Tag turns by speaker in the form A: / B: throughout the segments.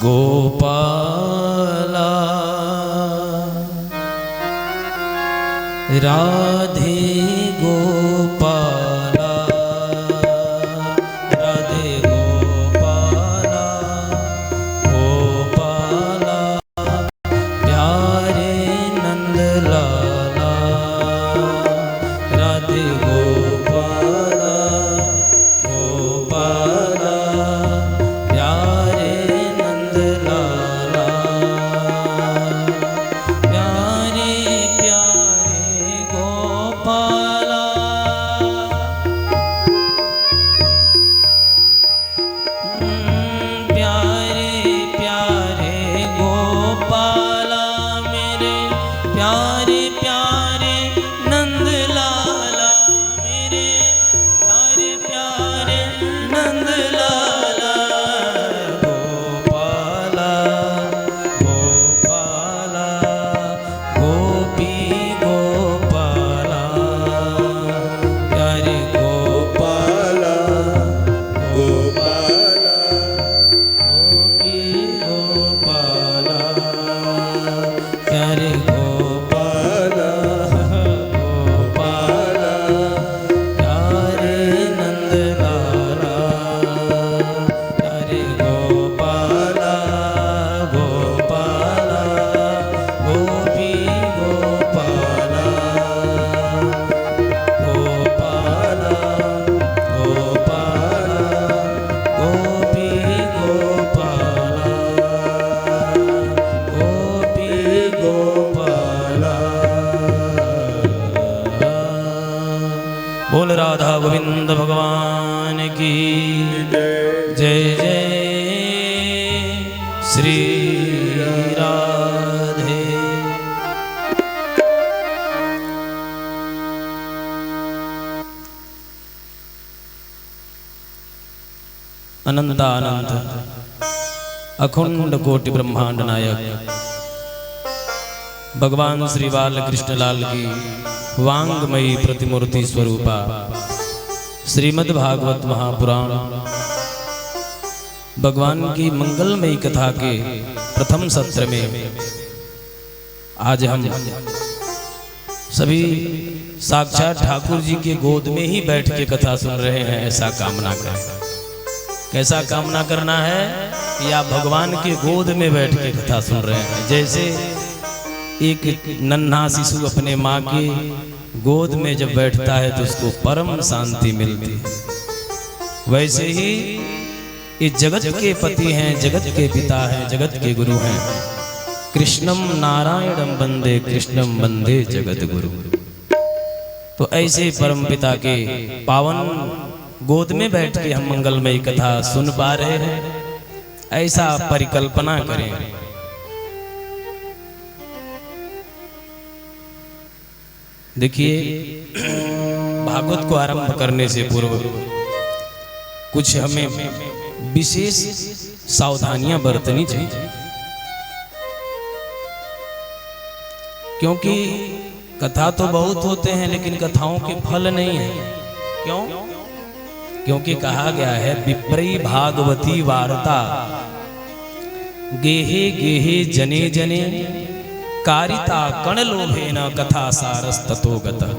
A: गोपाला राधे गोपाला राधे गोपाला गोपाला प्यारे नंद लाला राधे गोपाला गोपाला प्यारे नंद लाला प्यारे प्यारे गोपाला प्यारे प्यारे गोपाला मेरे प्यारे प्यारे नंद लाला मेरे प्यारे प्यारे नंद लाला गोपाला गोपाला गोपी गोपाला प्यारे गोपाला गोपाला गोपी गोपाला प्यारे गोपाला गोपाला प्यारे नंद लाला प्यारे गोपाला गोपाला गोपी गोपाला गोपाला गोपाला गोपी गोपाला गोपी गोपाला। बोल राधा गोविंद भगवान की जय जय श्री राधे। अनंतानंत अखंड कोटि ब्रह्मांड नायक भगवान श्री बाल कृष्ण लाल की वांगमयी प्रतिमूर्ति स्वरूपा श्रीमद् भागवत महापुराण भगवान की मंगलमयी कथा के प्रथम सत्र में आज हम सभी साक्षात ठाकुर जी के गोद में ही बैठ के कथा सुन रहे हैं। ऐसा कामना करें। कैसा कामना करना है कि आप भगवान के गोद में बैठ के कथा सुन रहे हैं। जैसे एक नन्हा शिशु अपने माँ के गोद में जब बैठता है तो उसको परम शांति मिलती है, वैसे ही ये जगत के पति हैं, जगत के पिता हैं, जगत के गुरु हैं। कृष्णम नारायणम वंदे कृष्णम वंदे जगत गुरु। तो ऐसे परम पिता के पावन गोद में बैठ के हम मंगलमयी कथा सुन पा रहे हैं। ऐसा परिकल्पना करें। देखिए, भागवत को आरंभ करने से पूर्व कुछ हमें विशेष सावधानियां बरतनी चाहिए, क्योंकि कथा तो बहुत होते हैं लेकिन कथाओं के फल नहीं है। क्यों? क्योंकि कहा गया है विप्रई भागवती वार्ता गेहे गेहे जने जने कारिता कण लोभेन कथा सारस ततो गतः।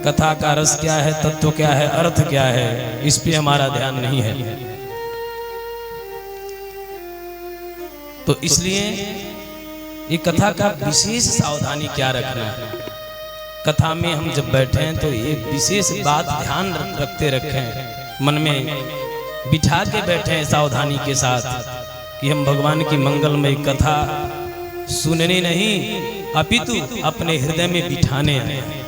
A: कथा का रस क्या है, तत्व क्या है, अर्थ क्या है, इस पे हमारा ध्यान नहीं है। तो इसलिए ये कथा का विशेष सावधानी क्या रखना है। कथा में हम जब बैठे हैं तो ये विशेष बात ध्यान रखते रखें, मन में बिठा के बैठे सावधानी के साथ कि हम भगवान की मंगलमयी कथा सुनने नहीं अपितु अपने हृदय में बिठाने आए हैं।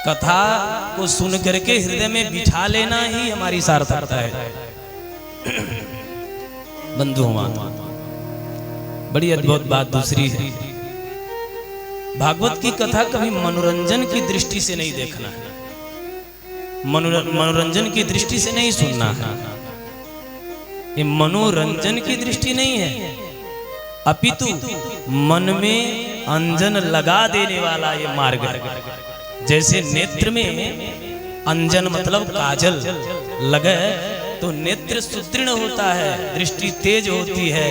A: कथा को सुन करके हृदय में बिठा लेना ही हमारी सार्थकता है। बंधुओं, बड़ी अद्भुत बात दूसरी है, भागवत की कथा कभी मनोरंजन की दृष्टि से नहीं देखना है, मनोरंजन की दृष्टि से नहीं सुनना है। ये मनोरंजन की दृष्टि नहीं है, अपितु मन में अंजन लगा देने वाला ये मार्ग है। जैसे नेत्र में अंजन मतलब काजल लगे तो नेत्र सुदृढ़ होता है, दृष्टि तेज होती है,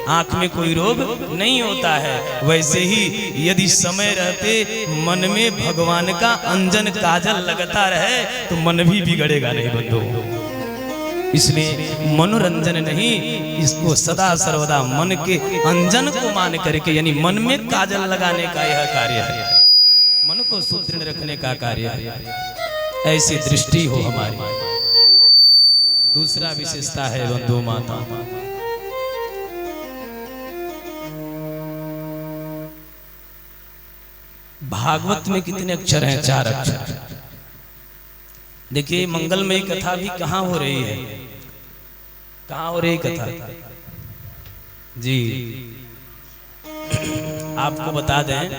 A: आंख में कोई रोग नहीं होता है। वैसे ही यदि समय रहते मन में भगवान का अंजन काजल लगता रहे तो मन भी बिगड़ेगा नहीं बंधु। इसलिए मनोरंजन नहीं, इसको सदा सर्वदा मन के अंजन को मान करके, यानी मन में काजल लगाने का यह कार्य है, मन को सुदृढ़ रखने का कार्य है। ऐसी दृष्टि हो हमारी। दूसरा विशेषता है बंधु माता, भागवत में कितने अक्षर हैं? 4 अक्षर। देखिए मंगलमयी कथा भी कहाँ हो रही है? कहाँ हो रही कथा जी? आपको बता दें,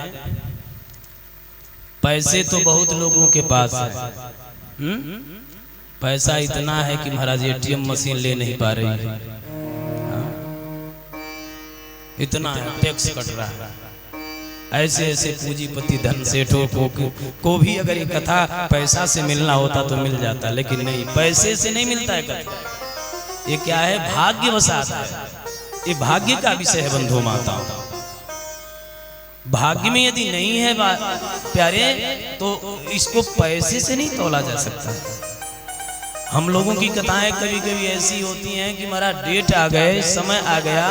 A: पैसे तो बहुत लोगों के पास है, पैसा इतना है कि महाराज एटीएम मशीन ले नहीं पा रही है, इतना है, टैक्स कट रहा है। ऐसे ऐसे पूंजीपति धन सेठों को भी अगर ये कथा पैसा से मिलना होता तो मिल जाता, लेकिन नहीं, पैसे से नहीं मिलता है कथा। ये क्या है? भाग्यवशात है, ये भाग्य का विषय है बंधु माताओं। भाग्य में यदि नहीं है प्यारे तो इसको पैसे से नहीं तोला जा सकता। हम लोगों की कथाएं कभी कभी ऐसी होती हैं कि हमारा डेट आ गए, समय आ गया,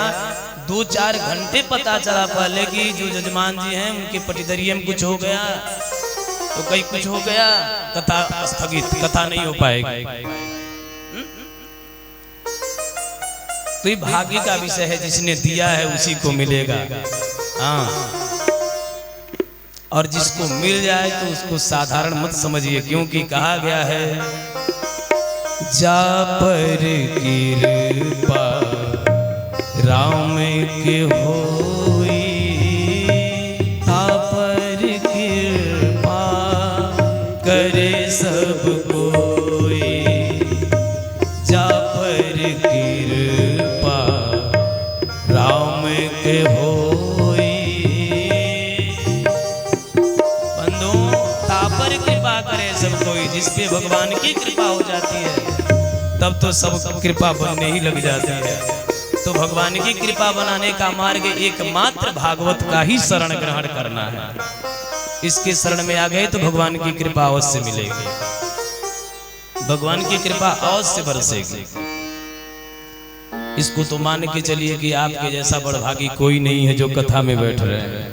A: 2-4 घंटे पता चला पहले कि जो जजमान जी हैं उनके पटीदरिये में कुछ हो गया, तो कहीं कुछ हो गया, कथा स्थगित, कथा नहीं हो पाएगी। तो ये भाग्य का विषय है, जिसने दिया है उसी को मिलेगा। हाँ, और जिसको मिल जाए तो उसको साधारण मत समझिए, क्योंकि कहा गया है जा पर कृपा राम के होई, तापर कृपा करे सब कोई, जा पर कृपा राम के होई। बंधु, तापर कृपा करे सब कोई, जिस पे भगवान की कृपा हो जाती है तब तो सब कृपा बनने ही लग जाती है। तो भगवान की कृपा बनाने का मार्ग एकमात्र भागवत का ही शरण ग्रहण करना है। इसके शरण में आ गए तो भगवान की कृपा अवश्य मिलेगी, भगवान की कृपा अवश्य बरसेगी। इसको तो मान के चलिए कि आपके जैसा बड़भागी कोई नहीं है जो कथा में बैठ रहे हैं।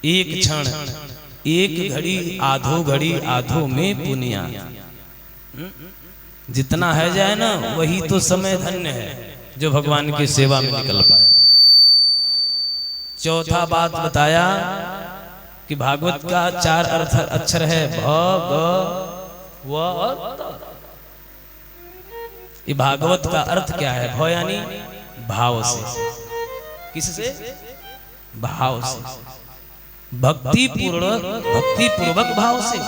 A: एक क्षण, एक घड़ी, आधो घड़ी, आधो में पुनिया, जितना है जाए ना वही तो समय धन्य है जो भगवान की सेवा में निकल पाया। चौथा बात बताया कि भागवत का 4 अक्षर है, ये भागवत का अर्थ क्या है? भ यानी भाव से। किससे? भाव से, भक्ति पूर्वक भाव से,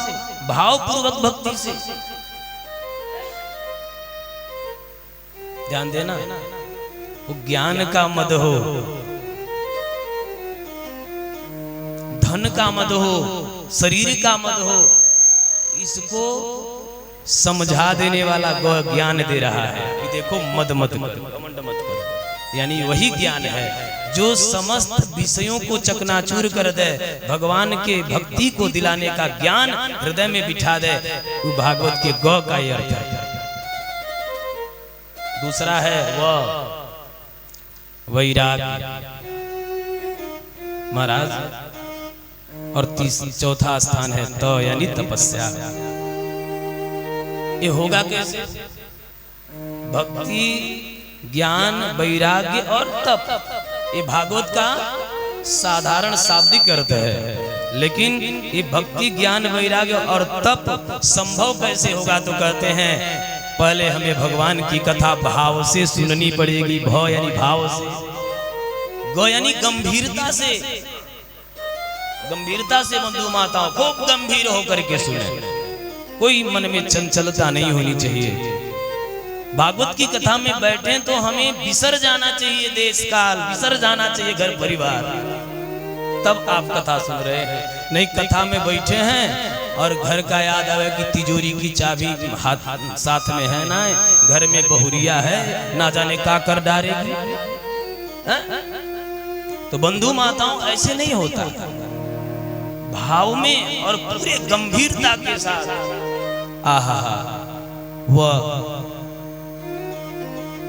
A: भाव पूर्वक भक्ति से। ध्यान देना, वो ज्ञान का मद हो, धन का मद हो, शरीर का मद हो, इसको समझा देने वाला ज्ञान दे रहा है कि देखो मद मत करो, घमंड मत करो। यानी वही ज्ञान है जो समस्त विषयों को चकनाचूर कर दे, भगवान के भक्ति को दिलाने का ज्ञान हृदय में बिठा दे। वो भागवत के गौ का ये अर्थ है। दूसरा है वैराग्य महाराज, और चौथा स्थान है त यानी तपस्या। ये होगा कैसे? भक्ति, ज्ञान, वैराग्य और तप, ये भागवत का साधारण शाब्दिक अर्थ है। लेकिन ये भक्ति, ज्ञान, वैराग्य और तप संभव कैसे होगा? तो कहते हैं पहले हमें भगवान की कथा भाव से सुननी पड़ेगी। भ यानी भाव से, ग यानी गंभीरता से, गंभीरता से बंधु माताओं खूब गंभीर होकर के सुने, कोई मन में चंचलता नहीं होनी चाहिए। भागवत की कथा में बैठे तो हमें बिसर जाना चाहिए देश काल, बिसर जाना चाहिए घर परिवार, तब आप कथा सुन रहे हैं। नहीं, कथा में बैठे हैं और घर का याद आवे कि तिजोरी की चाबी हाथ साथ में है ना, घर में बहुरिया है, ना जाने का कर डालेगी। तो बंधु माताओं ऐसे नहीं होता, भाव में और पूरे गंभीरता के साथ आहा वह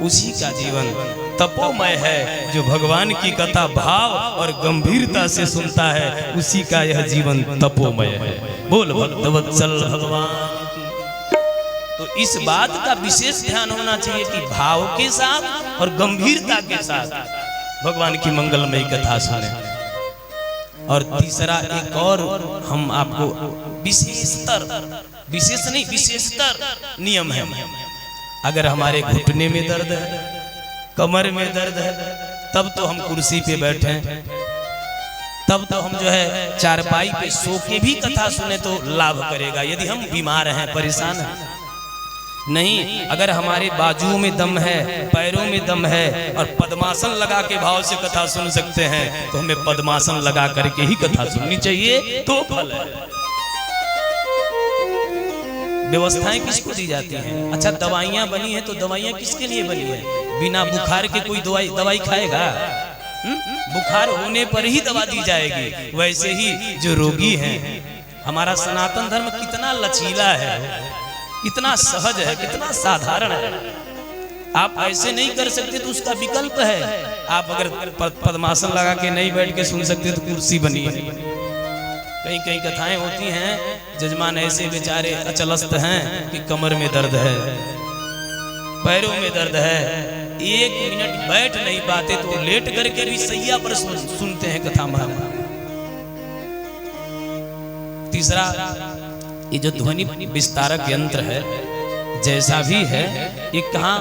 A: उसी का जीवन तपोमय है। जो भगवान की कथा भाव और गंभीरता से सुनता है, उसी का यह जीवन तपोमय है। बोल भक्तवत्सल भगवान की। तो इस बात का विशेष ध्यान होना चाहिए कि भाव के साथ और गंभीरता के साथ भगवान की मंगलमयी कथा सुने। और तीसरा एक और हम आपको विशेषतर नियम है। अगर हमारे घुटने में दर्द है, कमर में दर्द है, तब तो हम कुर्सी पे बैठे हैं, तब तो हम जो है चारपाई पे सो के भी कथा सुने तो लाभ करेगा। यदि हम बीमार हैं, परेशान हैं, नहीं, अगर हमारे बाजुओं में दम है, पैरों में दम है और पद्मासन लगा के भाव से कथा सुन सकते हैं, तो हमें पद्मासन लगा करके ही कथा सुननी चाहिए, तो फल है। व्यवस्थाएं किसको दी जाती हैं? अच्छा, दवाइयां बनी है तो दवाइयां किसके लिए बनी है? बिना बुखार के कोई दवाई खाएगा? बुखार होने पर ही दवा दी जाएगी। वैसे ही जो रोगी हैं, हमारा सनातन धर्म कितना लचीला है, कितना सहज है, कितना साधारण है। आप ऐसे नहीं कर सकते तो उसका विकल्प है। आप अगर पद्मासन लगा के नहीं बैठ के सुन सकते तो कुर्सी बनी है। कई कई कथाएं होती हैं, जजमान ऐसे बेचारे अचलस्त हैं कि कमर में दर्द है, पैरों में दर्द है, 1 मिनट बैठ नहीं पाते तो लेट करके भी सैया पर सुनते हैं कथा महाराज। तीसरा, ये जो ध्वनि विस्तारक यंत्र है, जैसा भी है, ये कहाँ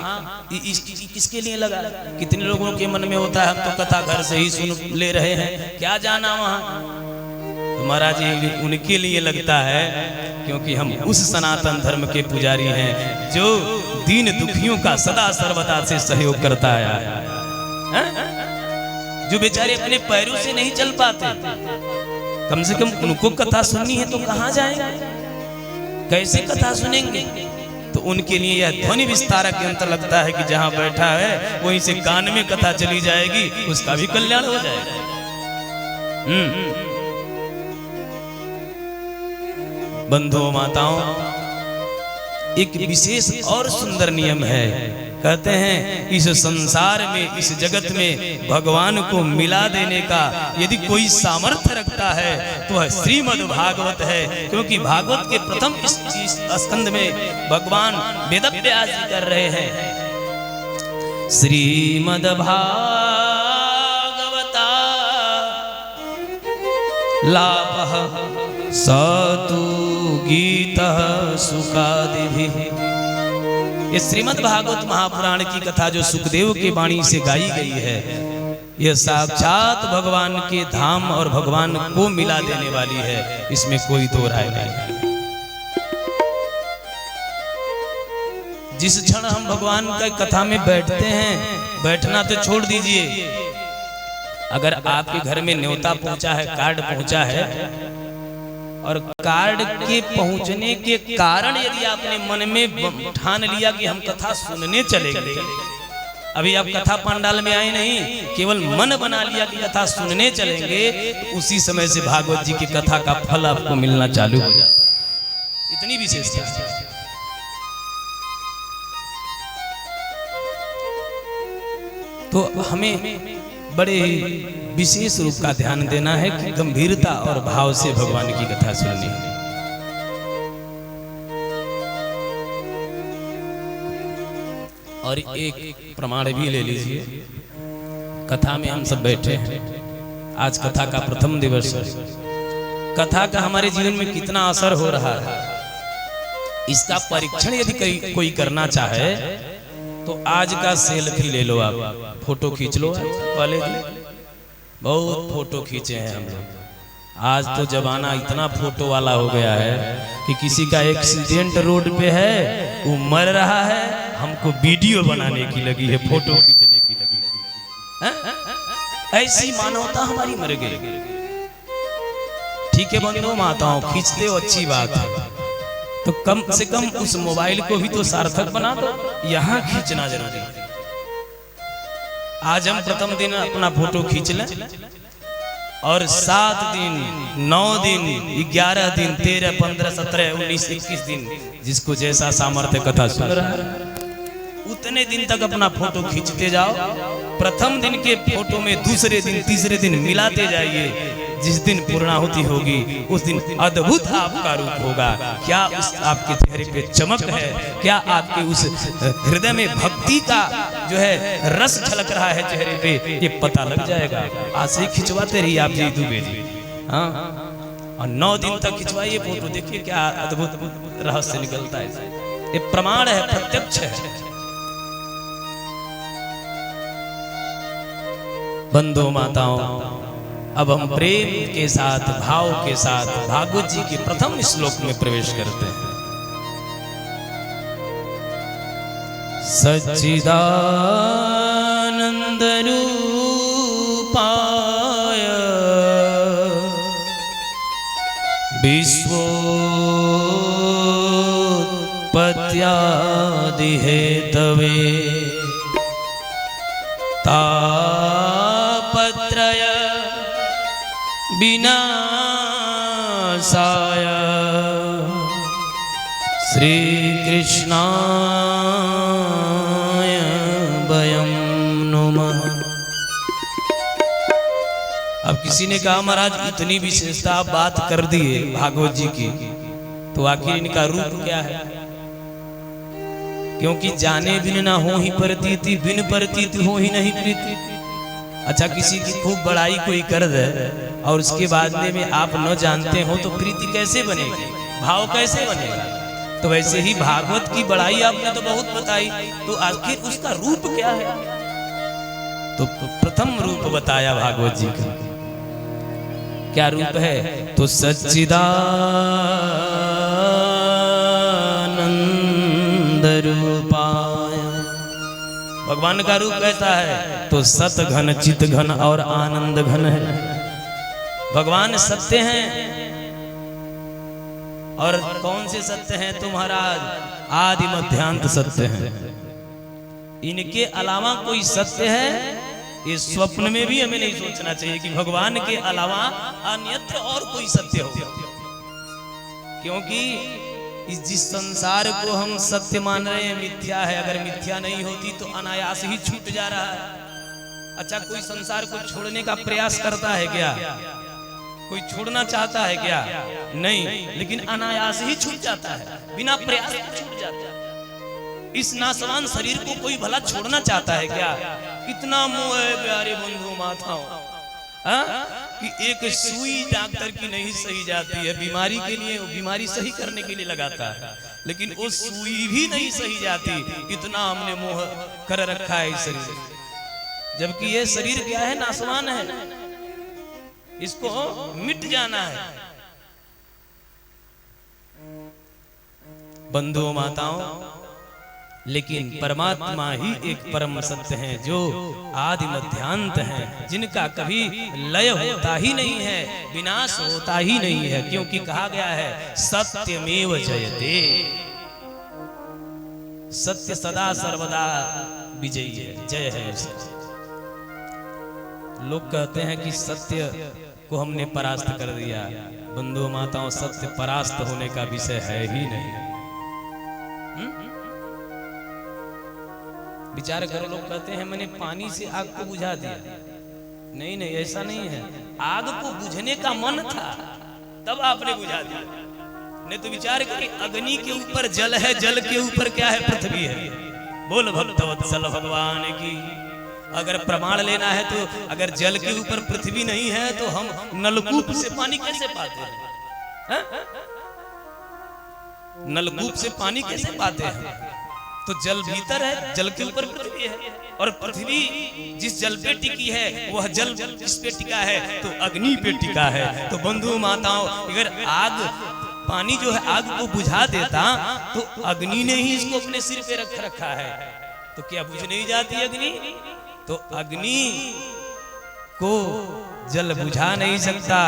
A: किसके लिए लगा? कितने लोगों के मन में होता है हम तो कथा घर से ही सुन ले रहे हैं, क्या जाना वहां। तो महाराज जी उनके लिए लगता है, क्योंकि हम उस सनातन धर्म के पुजारी हैं जो दीन दुखियों का सदा सर्वदा से सहयोग करता है। जो बेचारे अपने पैरों से नहीं चल पाते, कम से कम उनको कथा सुननी है तो कहाँ जाएंगे, कैसे कथा सुनेंगे? तो उनके लिए यह ध्वनि विस्तारक यंत्र लगता है कि जहां बैठा है वहीं से कान में कथा चली जाएगी, उसका भी कल्याण हो जाएगा। बंधुओं माताओं, एक विशेष और सुंदर नियम है। कहते हैं इस संसार में, इस जगत में भगवान को मिला देने का यदि कोई सामर्थ्य रखता है तो वह श्रीमद् भागवत है। क्योंकि भागवत के प्रथम स्कंद में भगवान वेदव्यास जी कर रहे हैं, श्रीमद् भागवता लाभः सतु गीतः सुखादिभिः। ये श्रीमद् भागवत महापुराण की कथा जो सुखदेव की वाणी से गाई गई है, यह साक्षात भगवान के धाम और भगवान को मिला देने वाली है, इसमें कोई दो राय नहीं। जिस क्षण हम भगवान की कथा में बैठते हैं, बैठना तो छोड़ दीजिए, अगर आपके घर में न्योता पहुंचा है, कार्ड पहुंचा है, और कार्ड के पहुंचने के कारण यदि आपने मन में ठान लिया कि हम कथा सुनने चलेंगे, अभी आप कथा पंडाल में आए नहीं, केवल मन बना लिया कि कथा सुनने चलेंगे, तो उसी समय से भागवत जी की कथा का फल आपको मिलना चालू हो जाता है। इतनी विशेषता है। तो हमें बड़े विशेष रूप का ध्यान देना है कि गंभीरता और भाव से भगवान की कथा सुननी है। और एक प्रमाण भी ले लीजिए, कथा में हम सब बैठे हैं, आज कथा का प्रथम दिवस है। कथा का हमारे जीवन में कितना असर हो रहा है, इसका परीक्षण यदि कोई करना चाहे तो आज का सेल्फी ले लो, आप फोटो खींच लो। पहले बहुत फोटो खींचे हैं हम लोग, आज तो जमाना इतना फोटो वाला हो गया है कि किसी का एक्सीडेंट रोड पे है, वो मर रहा है, हमको वीडियो बनाने की लगी है, फोटो खींचने की लगी है। ऐसी मानवता हमारी मर गई। ठीक है बंधु माताओं, खींचते हो अच्छी बात है, तो कम से कम उस मोबाइल को भी तो सार्थक बना दो। यहाँ खींचना जरूरी है। आज हम प्रथम दिन अपना फोटो खींच लें और 7 दिन 9 दिन 11 दिन 13 15 17 19 21 दिन जिसको जैसा सामर्थ्य कथा सुन रहा है उतने दिन तक अपना फोटो खींचते जाओ। प्रथम दिन के फोटो में दूसरे दिन तीसरे दिन मिलाते जाइए। जिस दिन पूर्णाहुति होगी उस दिन अद्भुत आपका रूप होगा। क्या उस आपके चेहरे पे चमक है, क्या आपके उस हृदय में भक्ति का जो है रस झलक रहा है चेहरे पे, ये पता लग जाएगा। आज से खिंचवाते रहिए आप जी दुबे जी, हाँ, और 9 दिन तक खिंचवाइए फोटो, देखिए क्या अद्भुत रहस्य निकलता है। ये प्रमाण है, प्रत्यक्ष है। बंधु माताओं, अब हम प्रेम के साथ भाव के साथ भागवत जी के प्रथम श्लोक में प्रवेश करते हैं। सच्चिदानंद रूपाय विश्वोत्पत्त्यादि हेतवे तापत्रय विनाशाय श्री कृष्णाय वयं नमः। अब किसी ने कहा महाराज इतनी विशेषता आप बात कर दिए भागवत जी की, तो आखिर इनका रूप क्या है? क्योंकि जाने बिन ना हो ही प्रतीति, बिन प्रतीति हो ही नहीं प्रीति। अच्छा, किसी की खूब बड़ाई कोई कर दे और उसके बाद में आप न जानते हो तो प्रीति कैसे बनेगी, भाव कैसे बनेगा? तो वैसे ही भागवत की बड़ाई आपने तो बहुत बताई, तो आखिर उसका रूप क्या है? तो प्रथम रूप बताया भागवत जी का। क्या रूप है? तो सच्चिदानंद रूपाय। भगवान का रूप कैसा है? तो सत घन चित घन और आनंद घन है। भगवान सत्य हैं। और कौन से सत्य हैं? तो महाराज आदि मध्यांत सत्य हैं। इनके अलावा कोई सत्य है ये स्वप्न में भी हमें नहीं सोचना चाहिए कि भगवान के अलावा अन्यत्र और कोई सत्य हो। क्योंकि जिस संसार को हम सत्य मान रहे हैं मिथ्या है, अगर मिथ्या नहीं होती तो अनायास ही छूट जा रहा है। अच्छा, कोई संसार को छोड़ने का प्रयास करता है क्या? कोई छोड़ना चाहता है क्या? नहीं, लेकिन अनायास ही छूट जाता है, बिना प्रयास के छूट जाता है। इस नासवान शरीर को कोई भला छोड़ना चाहता है क्या? कितना मोह है प्यारे बंधु माताओं, कि एक सुई डॉक्टर की नहीं सही जाती है, बीमारी के लिए बीमारी सही करने के लिए लगाता है, लेकिन वो सुई भी नहीं सही जाती। इतना हमने मोह कर रखा है इस शरीर, जबकि ये शरीर क्या है? नासवान है, इसको मिट जाना है। बंधुओं माताओं, लेकिन परमात्मा ही एक परम सत्य है जो आदि मध्यांत है, जिनका कभी लय होता ही नहीं है, विनाश होता ही नहीं है। क्योंकि कहा गया है सत्यमेव जयते, सत्य सदा सर्वदा विजयी है, जय है। लोग कहते हैं कि सत्य को हमने परास्त कर दिया। बंधु माताओं, सत्य परास्त होने का विषय है ही नहीं। विचार करो, लोग कहते हैं मैंने पानी से आग को बुझा दिया। नहीं नहीं, ऐसा नहीं है। आग को बुझने का मन था तब आपने बुझा दिया। नहीं तो विचार करें, अग्नि के ऊपर जल है, जल के ऊपर क्या है? पृथ्वी है। बोल भक्तवत्सल भगवान की। अगर प्रमाण लेना है तो अगर जल के ऊपर पृथ्वी नहीं है तो हम नलकूप से पानी कैसे पाते हैं? नलकूप से पानी कैसे पाते हैं? तो जल भीतर है, जल के ऊपर पृथ्वी है, और पृथ्वी जिस जल पे टिकी है वह जल किस पे टिका है? तो अग्नि पे टिका है। तो बंधु माताओं, अगर आग पानी जो है आग को बुझा देता तो अग्नि ने ही इसको अपने सिर पे रख रखा है, तो क्या बुझ नहीं जाती अग्नि? तो अग्नि को जल बुझा नहीं सकता।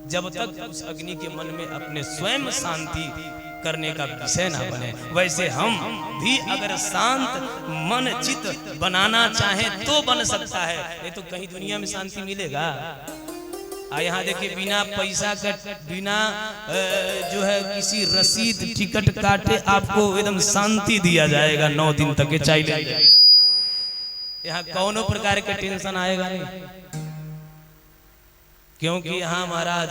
A: जब तक उस अग्नि के मन में अपने स्वयं शांति करने का विषय ना बने। वैसे हम भी अगर शांत मन चित्त बनाना चाहें तो बन सकता है, नहीं तो कहीं दुनिया में शांति मिलेगा? यहाँ देखिए, बिना पैसा का, बिना जो है किसी रसीद टिकट काटे आपको एकदम शांति दिया जाएगा 9 दिन तक चाहिए। यहाँ कौनो प्रकार के टेंशन आएगा नहीं, क्योंकि यहाँ महाराज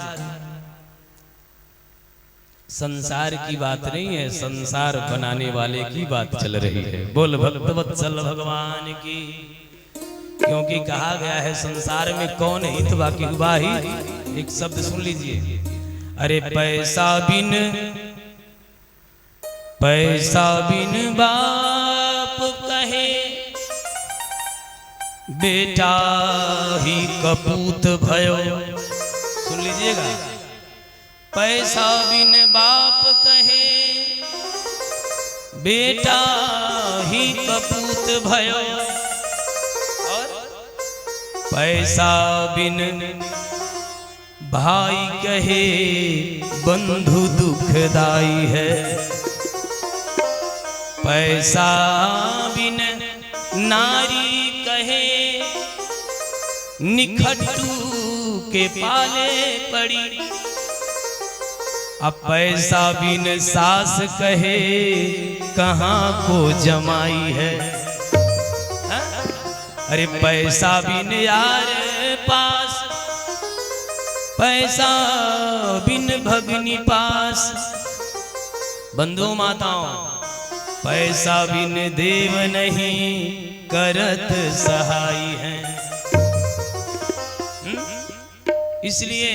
A: संसार की बात नहीं है, संसार बनाने वाले की बात चल रही है। बोल भक्तवत्सल भगवान की। क्योंकि कहा गया है संसार में कौन हित बाकी बाही। एक शब्द सुन लीजिए, अरे पैसा बिन बाप कहे, बेटा ही कपूत भयो। सुन लीजिएगा, पैसा बिन बाप कहे, बेटा ही कपूत भयो। और पैसा बिन भाई कहे, बंधु दुखदाई है। पैसा बिन नारी कहे, निखट्टू के पाले पड़ी। अब पैसा बिन सास कहे, कहाँ को जमाई है। अरे पैसा बिन यार पास, पैसा बिन भगनी पास। बंधु माताओं, पैसा बिन देव नहीं करत सहाय है। इसलिए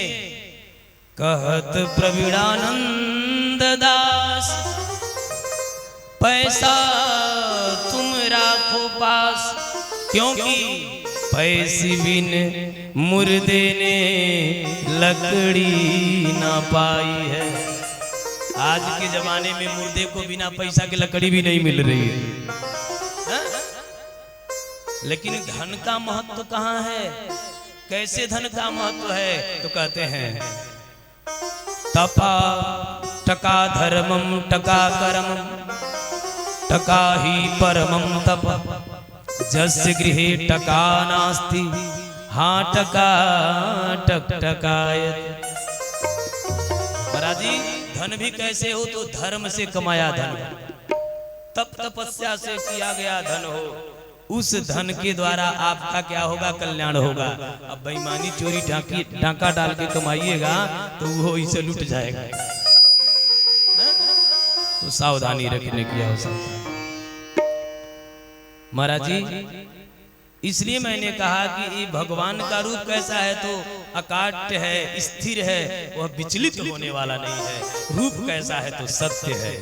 A: कहत प्रवीणानंद दास, पैसा तुम राखो पास। क्योंकि पैसे बिन मुर्दे ने लकड़ी ना पाई है। आज के जमाने में मुर्दे को बिना पैसा के लकड़ी भी नहीं मिल रही है। लेकिन धन का महत्व कहाँ है? कैसे धन का महत्व है? तो कहते हैं, तपा टका धर्मम टका कर्मम टका ही परमम तप। जस्य गृहे टका नास्ति, हाँ टका टक टकायत। महाराज जी, धन भी कैसे हो? तो धर्म से कमाया धन, तप तपस्या से किया गया धन हो। उस धन के द्वारा आपका क्या होगा? कल्याण होगा। अब बेईमानी चोरी डांका डाल के कमाइएगा तो वो इसे लूट जाएगा। तो सावधानी रखने की आवश्यकता। महाराज जी, इसलिए मैंने कहा कि ये भगवान का रूप कैसा है? तो अकाट्य है, स्थिर है, वह विचलित होने वाला नहीं है। रूप कैसा है? तो सत्य है,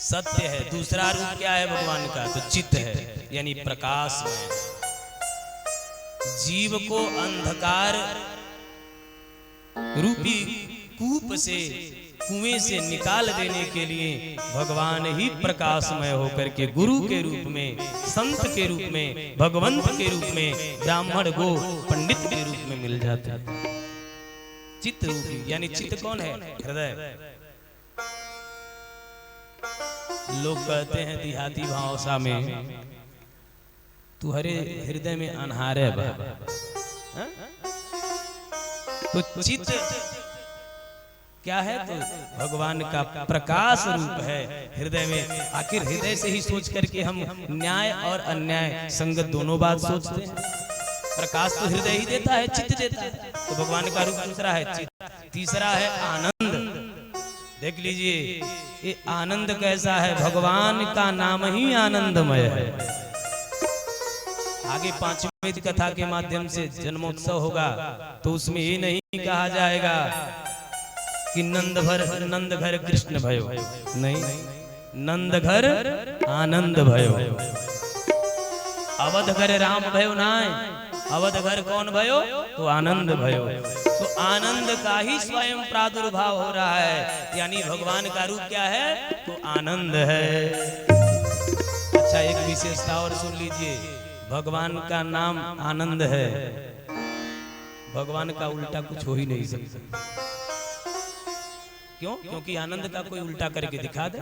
A: सत्य है। दूसरा रूप क्या है भगवान का? तो चित्त है, यानी प्रकाश में। जीव को अंधकार रूपी कूप से, कुएं से निकाल देने के लिए भगवान ही प्रकाशमय होकर के गुरु के रूप में, संत के रूप में, भगवंत के रूप में, ब्राह्मण गो पंडित के रूप में मिल जाते हैं। चित्त रूपी, यानी चित्त कौन है? हृदय। लोग कहते हैं देहाती भाषा में, तुहरे हृदय में अन्हारे बा। तो चित्त क्या है? तो भगवान का प्रकाश रूप है हृदय में। आखिर हृदय से ही सोच करके हम न्याय और अन्याय संगत दोनों बात सोचते हैं। प्रकाश तो हृदय ही देता है, चित्त देता है। तो भगवान का रूप दूसरा है चित्त। तीसरा है आनंद। देख लीजिए ये आनंद कैसा है? भगवान का नाम ही आनंदमय है। आगे 5वीं कथा के माध्यम से जन्मोत्सव होगा, तो उसमें ये नहीं कहा जाएगा कि नंद घर कृष्ण भयो, नहीं, नंद घर आनंद भयो। अवध घर राम भयो नाय, अवध घर कौन भयो? तो आनंद भयो। तो आनंद का ही स्वयं प्रादुर्भाव हो रहा है, यानी भगवान का रूप क्या है? तो आनंद है। अच्छा, एक विशेषता और सुन लीजिए, भगवान का नाम आनंद है। भगवान का उल्टा कुछ हो ही नहीं सकता। क्यों? क्योंकि आनंद का कोई उल्टा करके दिखा दे।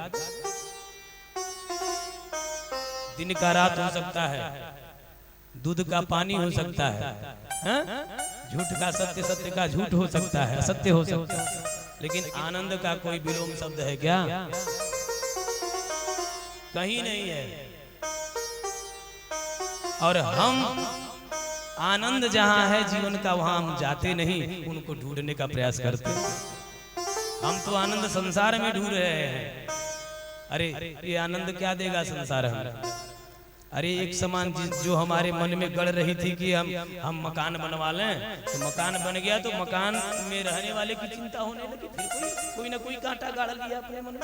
A: दिन का रात हो सकता है, दूध का पानी हो सकता है, झूठ का सत्य, सत्य का झूठ हो सकता है, असत्य हो सकता है, लेकिन आनंद का कोई विलोम शब्द है क्या? कहीं नहीं है। और हम आनंद जहां है जीवन का, वहां हम जाते नहीं, उनको ढूंढने का प्रयास करते हैं। हम तो आनंद संसार में ढूंढ रहे हैं। अरे ये आनंद क्या देगा संसार हमें? अरे एक समान जो हमारे मन में गड़ रही थी कि हम मकान बनवा लें, तो मकान बन गया तो मकान में रहने वाले की चिंता होने लगी। फिर कोई ना कोई कांटा गाड़ लिया अपने मन में।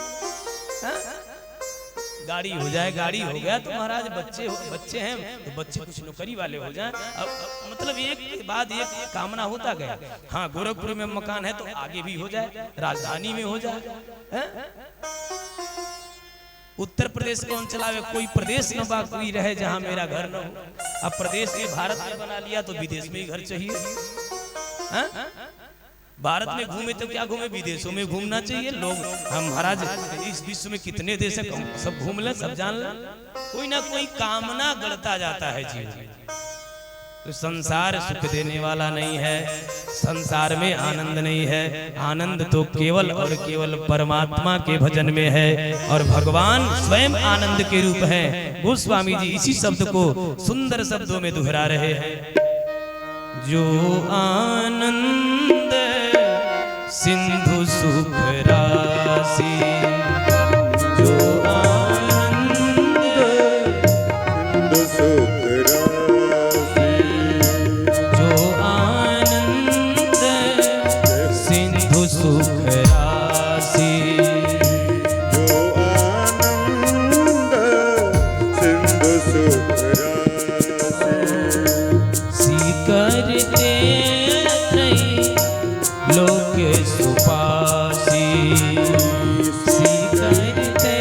A: गाड़ी हो जाए, गाड़ी हो गया तो महाराज बच्चे हैं तो बच्चे कुछ नौकरी वाले हो जाएं। अब मतलब एक के बाद एक कामना होता गया। हाँ, गोरखपुर में मकान है तो आगे भी हो जाए, राजधानी में हो जाए। उत्तर प्रदेश कौन चलावे? कोई प्रदेश न बाकी रहे जहां मेरा घर न हो। अब प्रदेश में भारत में बना लिया तो विदेश में ही घर चाहिए। भारत में घूमे तो क्या घूमे, विदेशों में घूमना चाहिए। लोग हम महाराज इस विश्व में कितने देश है, सब घूम ले, सब जान ले। कोई ना कोई कामना गढ़ता जाता है जीवन। तो संसार सुख देने वाला नहीं है, संसार में आनंद नहीं है। आनंद तो केवल और केवल परमात्मा के भजन में है, और भगवान स्वयं आनंद के रूप हैं। गोस्वामी जी इसी शब्द को सुंदर शब्दों में दोहरा रहे हैं। जो आनंद सिंधु सुख राशि, जो आनंद सिंधु सुख राशि, जो आनंद सिंधु सुख राशि, जो आनंद सिंधु सुख राशि, सीकरते लोक सुपासी, सीकरते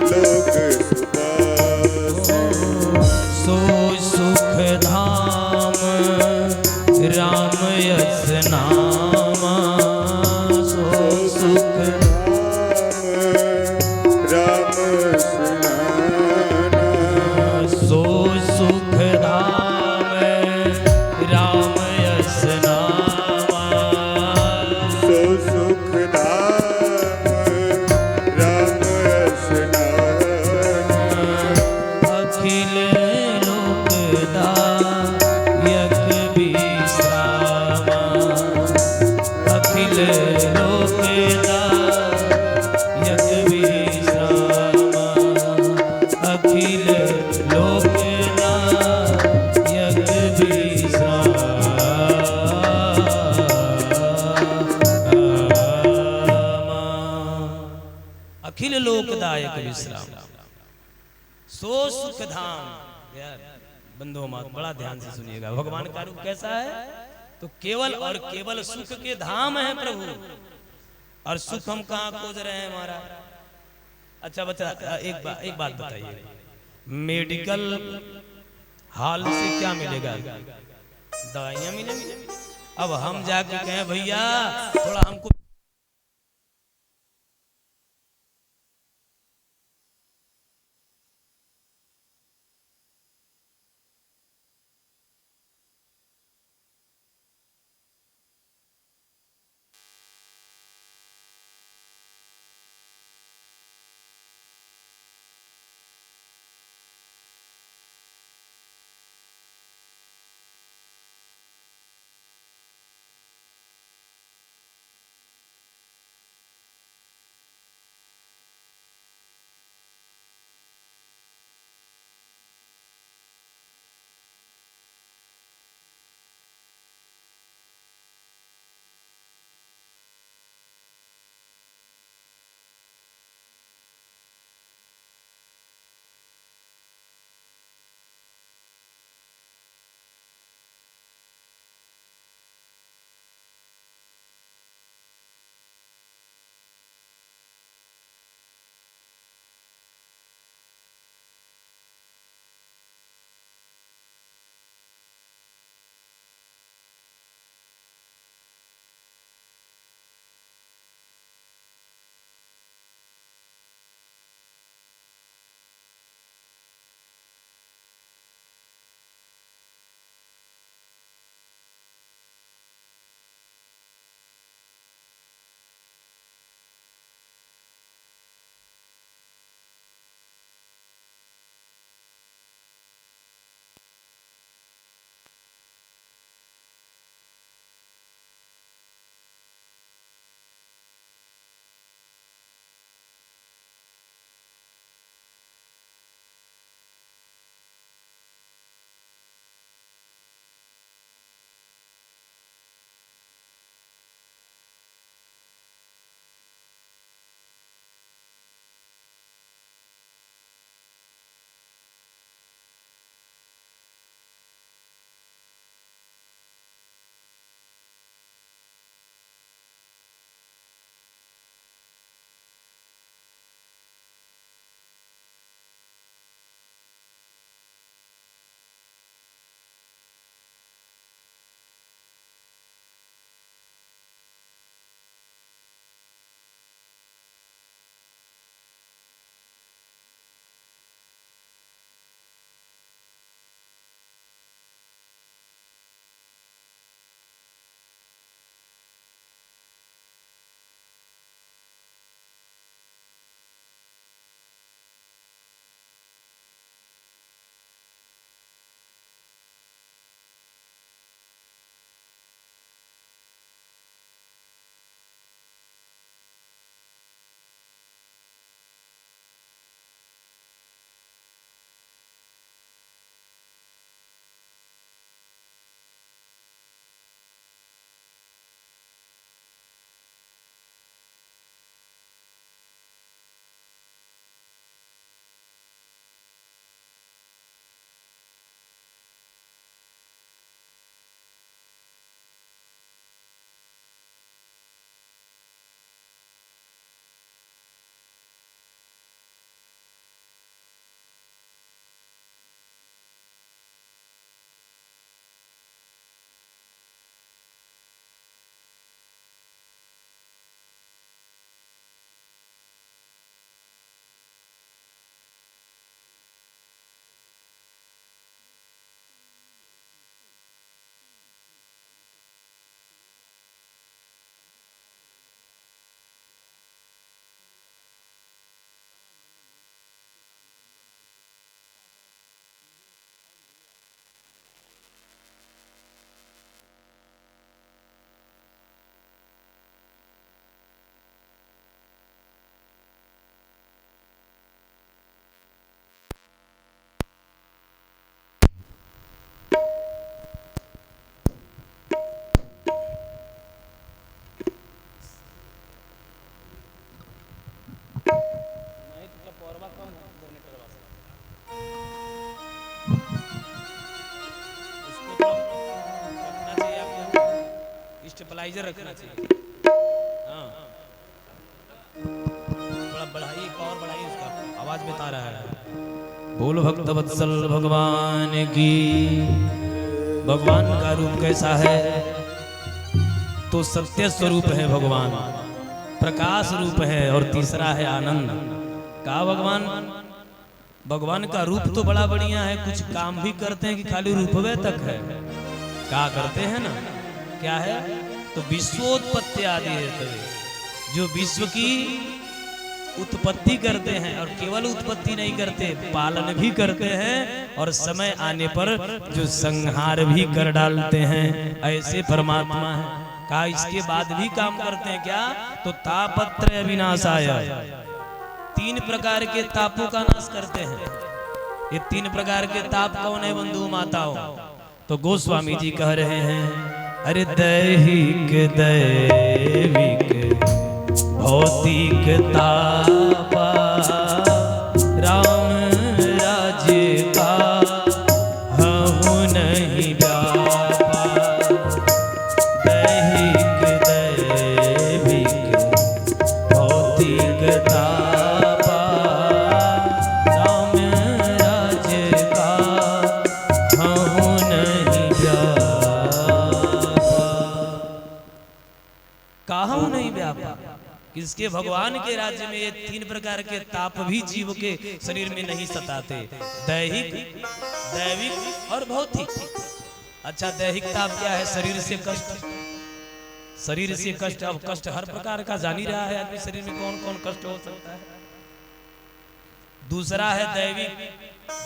A: लोक सुपासी, सो सुख धाम राम यस नामा, सो सुख धाम राम यस नामा, सो सुख धाम राम यस नामा, सो सुख धाम राम यस नामा, अखिल लोकदायक विश्रामा, अखिल लोकदायक विश्रामा, अखिल लोकदायक अखिल लोकदायक विश्राम, सो सुख धाम। यार बंधुओं मात बड़ा ध्यान से सुनिएगा, भगवान का रूप कैसा है? तो केवल और केवल सुख के धाम है प्रभु। और सुख हम कहाँ खोज रहे हैं हमारा? अच्छा बच्चा, एक बात बताइए, मेडिकल हॉल से क्या मिलेगा? दवाइयाँ मिलेंगी। अब हम जाके कहें भैया थोड़ा हमको इक्वलाइजर रखना चाहिए। हाँ थोड़ा बढ़ाइए, और बढ़ाइए, उसका आवाज बता रहा है। बोल भक्त वत्सल भगवान की। भगवान का रूप कैसा है? तो सत्य स्वरूप है भगवान, प्रकाश रूप है, और तीसरा है आनंद का। भगवान का रूप तो बड़ा बढ़िया है, कुछ काम भी करते हैं कि खाली रूपवे तक है, क्या करते हैं ना, क्या है? तो विश्वोत्पत्ति आदि है, जो विश्व की उत्पत्ति करते हैं, और केवल उत्पत्ति नहीं करते, पालन भी करते हैं, और समय आने पर जो संहार भी कर डालते हैं, ऐसे परमात्मा है। कहा इसके बाद भी काम करते हैं क्या? तो तापत्रय विनाशाय, 3 प्रकार के तापों का नाश करते हैं। ये 3 प्रकार के ताप कौन है बंधु माताओं? तो गोस्वामी जी कह रहे हैं, अरे दैहिक दैविक भौतिक तापा, राम राज्य का हूँ नहीं व्यापा। दैहिक दैविक भौतिक तापा, राम राज्य का हूँ नहीं व्यापा। कहाँ हूँ नहीं व्यापा? किसके? भगवान के राज्य में ये 3 प्रकार के ताप भी जीव के शरीर में नहीं सताते, दैहिक दैविक और भौतिक। अच्छा दैहिक ताप क्या है? शरीर से कष्ट, शरीर से कष्ट। अब कष्ट हर प्रकार का जान ही रहा है आदमी, शरीर में कौन कौन कष्ट हो सकता है। दूसरा है दैविक,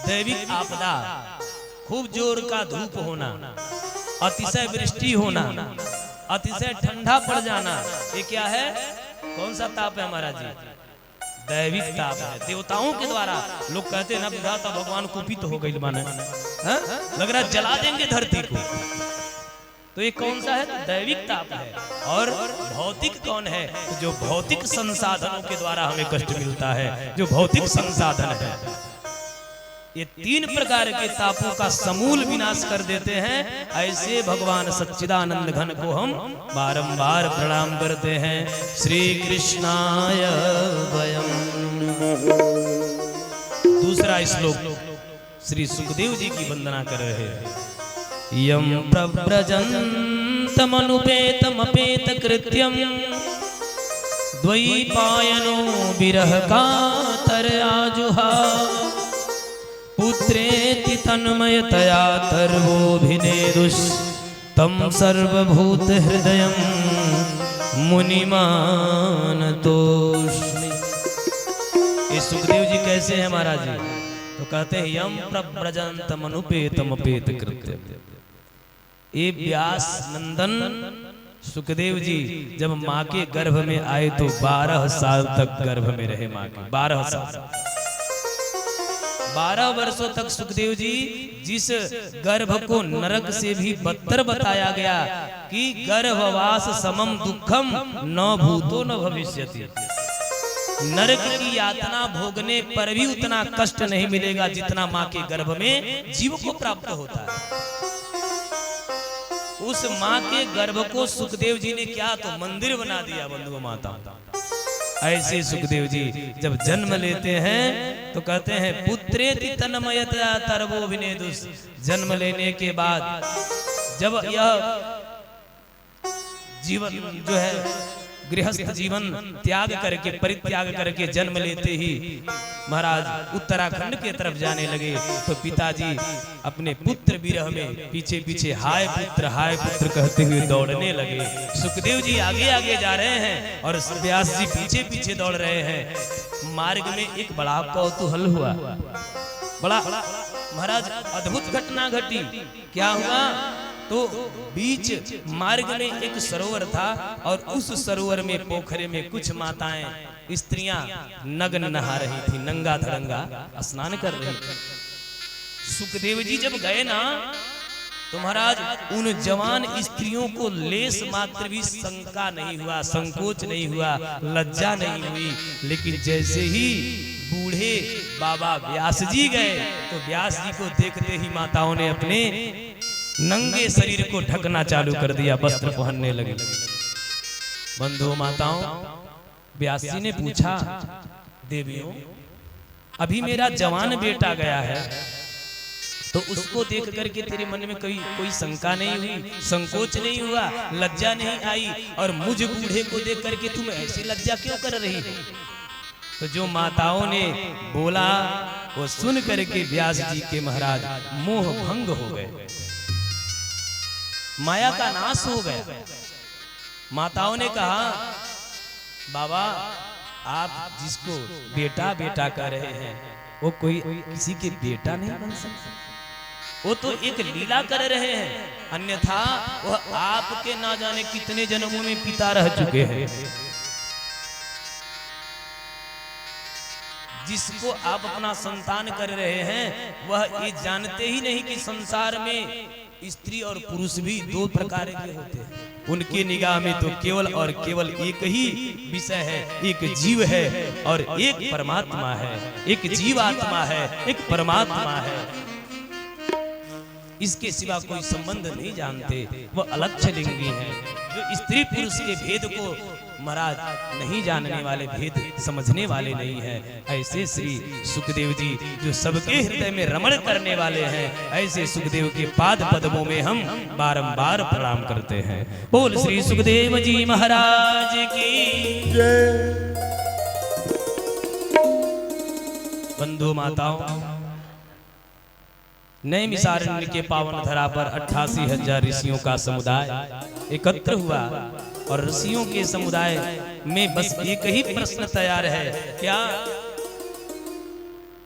A: दैविक आपदा, खूब जोर का धूप होना, अतिशय वृष्टि होना, अतिशय ठंडा पड़ जाना, ये क्या है? कौन सा ताप है हमारा जी? दैविक ताप है। देवताओं के द्वारा लोग कहते हैं ना, विधाता भगवान कुपित हो गई माने, लग रहा जला देंगे धरती को। तो ये कौन सा है? दैविक ताप है। और भौतिक कौन है? तो जो भौतिक संसाधनों के द्वारा हमें कष्ट मिलता है, जो भौतिक संसाधन है। ये 3 प्रकार के तापों का समूल विनाश कर देते हैं। ऐसे भगवान सच्चिदानंद घन को हम बारंबार प्रणाम करते हैं। श्री कृष्णाय वयम। दूसरा श्लोक श्री सुखदेव जी की वंदना कर रहे हैं। यम प्रव्रजन्तमनुपेतमपेत कृत्यम, द्वैपायनो विरह कातर आजुहा, पुत्रेति तन्मयतया तर्वोऽभिनेदुस्, तं सर्वभूत हृदयं मुनिमानतोऽस्मि। ये सुखदेव जी कैसे हैं महाराज जी? तो कहते हैं यम प्रव्रजन्तमनुपेतमपेत कृत्यम। ये व्यास नंदन सुखदेव जी जब माँ के गर्भ में आए तो 12 साल तक गर्भ में रहे माँ के। 12 साल, 12 वर्षों तक सुखदेव जी, जिस गर्भ को नरक से भी बदतर बताया गया कि गर्भवास समम दुखम न भूतो न भविष्यति, नरक की यातना भोगने पर भी उतना कष्ट नहीं मिलेगा जितना माँ के गर्भ में जीव को प्राप्त होता है। उस माँ के गर्भ को सुखदेव जी ने क्या तो मंदिर बना दिया बंधु माता। ऐसे सुखदेव जी जब जन्म लेते हैं तो कहते हैं पुत्रेति तन्मयतया तर्वोऽभिनेदुस्। जन्म लेने के बाद जब यह जीवन जो है गृहस्थ जीवन त्याग करके, परित्याग करके जन्म लेते ही महाराज उत्तराखंड के तरफ जाने लगे तो पिताजी अपने पुत्र विरह में पीछे पीछे हाय पुत्र कहते हुए दौड़ने लगे। सुखदेव जी आगे आगे जा रहे हैं और व्यास जी पीछे पीछे दौड़ रहे हैं। मार्ग में एक बड़ा कौतूहल हुआ, बड़ा महाराज अद्भुत घटना घटी। क्या हुआ? तो बीच मार्ग में एक सरोवर था और उस सरोवर में पोखरे में कुछ माताएं स्त्रियां नग्न नहा रही थी, नंगा धड़ंगा स्नान कर रही थी। सुखदेव जी जब गए ना तो महाराज उन जवान स्त्रियों को लेस मात्र भी शंका नहीं हुआ, संकोच नहीं हुआ, लज्जा नहीं हुई। लेकिन जैसे ही बूढ़े बाबा व्यास जी गए तो व्यास जी को देखते ही माताओं ने अपने नंगे शरीर को ढकना चालू कर दिया, वस्त्र पहनने लगे। बंधुओं माताओं, व्यास जी ने पूछा, देवियों अभी मेरा जवान बेटा गया है, तो उसको देख करके तेरे मन में कोई शंका नहीं हुई, संकोच नहीं हुआ, लज्जा नहीं आई, और मुझ बूढ़े को देख करके तुम ऐसी लज्जा क्यों कर रही हो? तो जो माताओं ने बोला वो सुन करके व्यास जी के महाराज मोह भंग हो गए, माया का नाश हो गया। माताओं ने कहा, बाबा आप जिसको बेटा बेटा कह रहे हैं वो कोई किसी के बेटा नहीं बन सकता, वो तो एक लीला कर रहे हैं, अन्यथा वह आपके ना जाने कितने जन्मों में पिता रह चुके हैं। जिसको आप अपना संतान कर रहे हैं वह ये जानते ही नहीं कि संसार में स्त्री और पुरुष भी दो प्रकार के होते हैं। उनके निगाह में तो केवल और केवल एक ही विषय है, एक जीव है और एक परमात्मा है, एक जीवात्मा है, एक परमात्मा है। इसके सिवा कोई संबंध नहीं जानते, वह अलक्ष्य लिंगी है। जो स्त्री पुरुष के भेद को महाराज नहीं जानने वाले, भेद समझने वाले नहीं है, ऐसे श्री सुखदेव जी जो सबके हृदय में रमण करने वाले हैं, ऐसे सुखदेव के पाद पद्मों में हम बारंबार प्रणाम करते हैं। बोल श्री सुखदेव जी महाराज की जय। बंधु माताओं, नैमिषारण्य के पावन धरा पर 88,000 ऋषियों का समुदाय एकत्र हुआ, और ऋषियों के समुदाय में बस एक ही प्रश्न तैयार है, क्या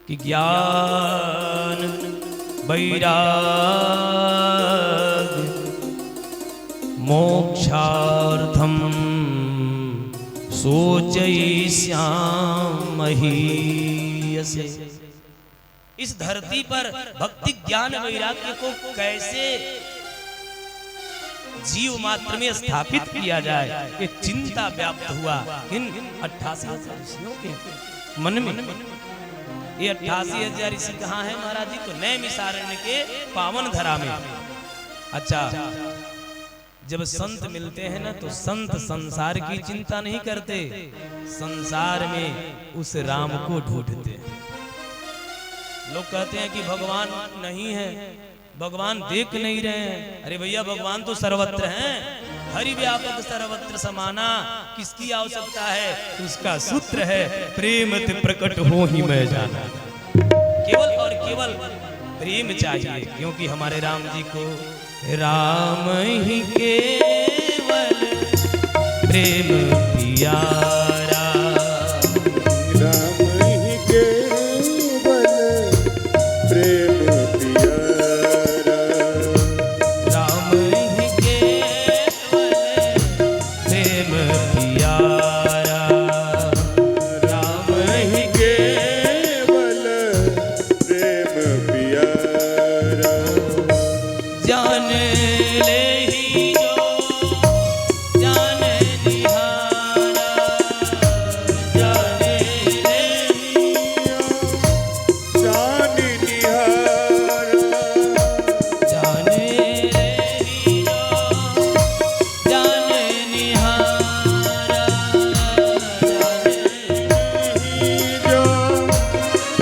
A: कि ज्ञान वैराग्य मोक्षार्थम सोचयिष्यामहि। इस धरती पर भक्ति ज्ञान वैराग्य को कैसे जीव मात्र में स्थापित किया जाए, ये चिंता व्याप्त हुआ इन 88,000 ऋषियों के मन में। ये 88,000 ऋषि कहाँ है महाराज जी? तो नैमिषारण्य के पावन धरा में। अच्छा, जब संत मिलते हैं ना तो संत संसार की चिंता नहीं करते, संसार में उस राम को ढूंढते हैं। लोग कहते हैं कि भगवान नहीं है, भगवान देख नहीं रहे हैं। अरे भैया, भगवान तो सर्वत्र हैं, हरि व्यापक सर्वत्र समाना, किसकी आवश्यकता है? उसका सूत्र है, प्रेमत प्रकट हो ही मैं जाना। केवल और केवल प्रेम चाहिए, क्योंकि हमारे राम जी को राम ही केवल प्रेम प्यारा, राम ही केवल प्रेम प्यारा, राम ही केवल प्रेम प्यारा, राम ही केवल प्रेम प्यारा। जान ले ही जो जान निहारा, जान ले ही जान निहारा, जान ले ही जान निहारा, जान ले ही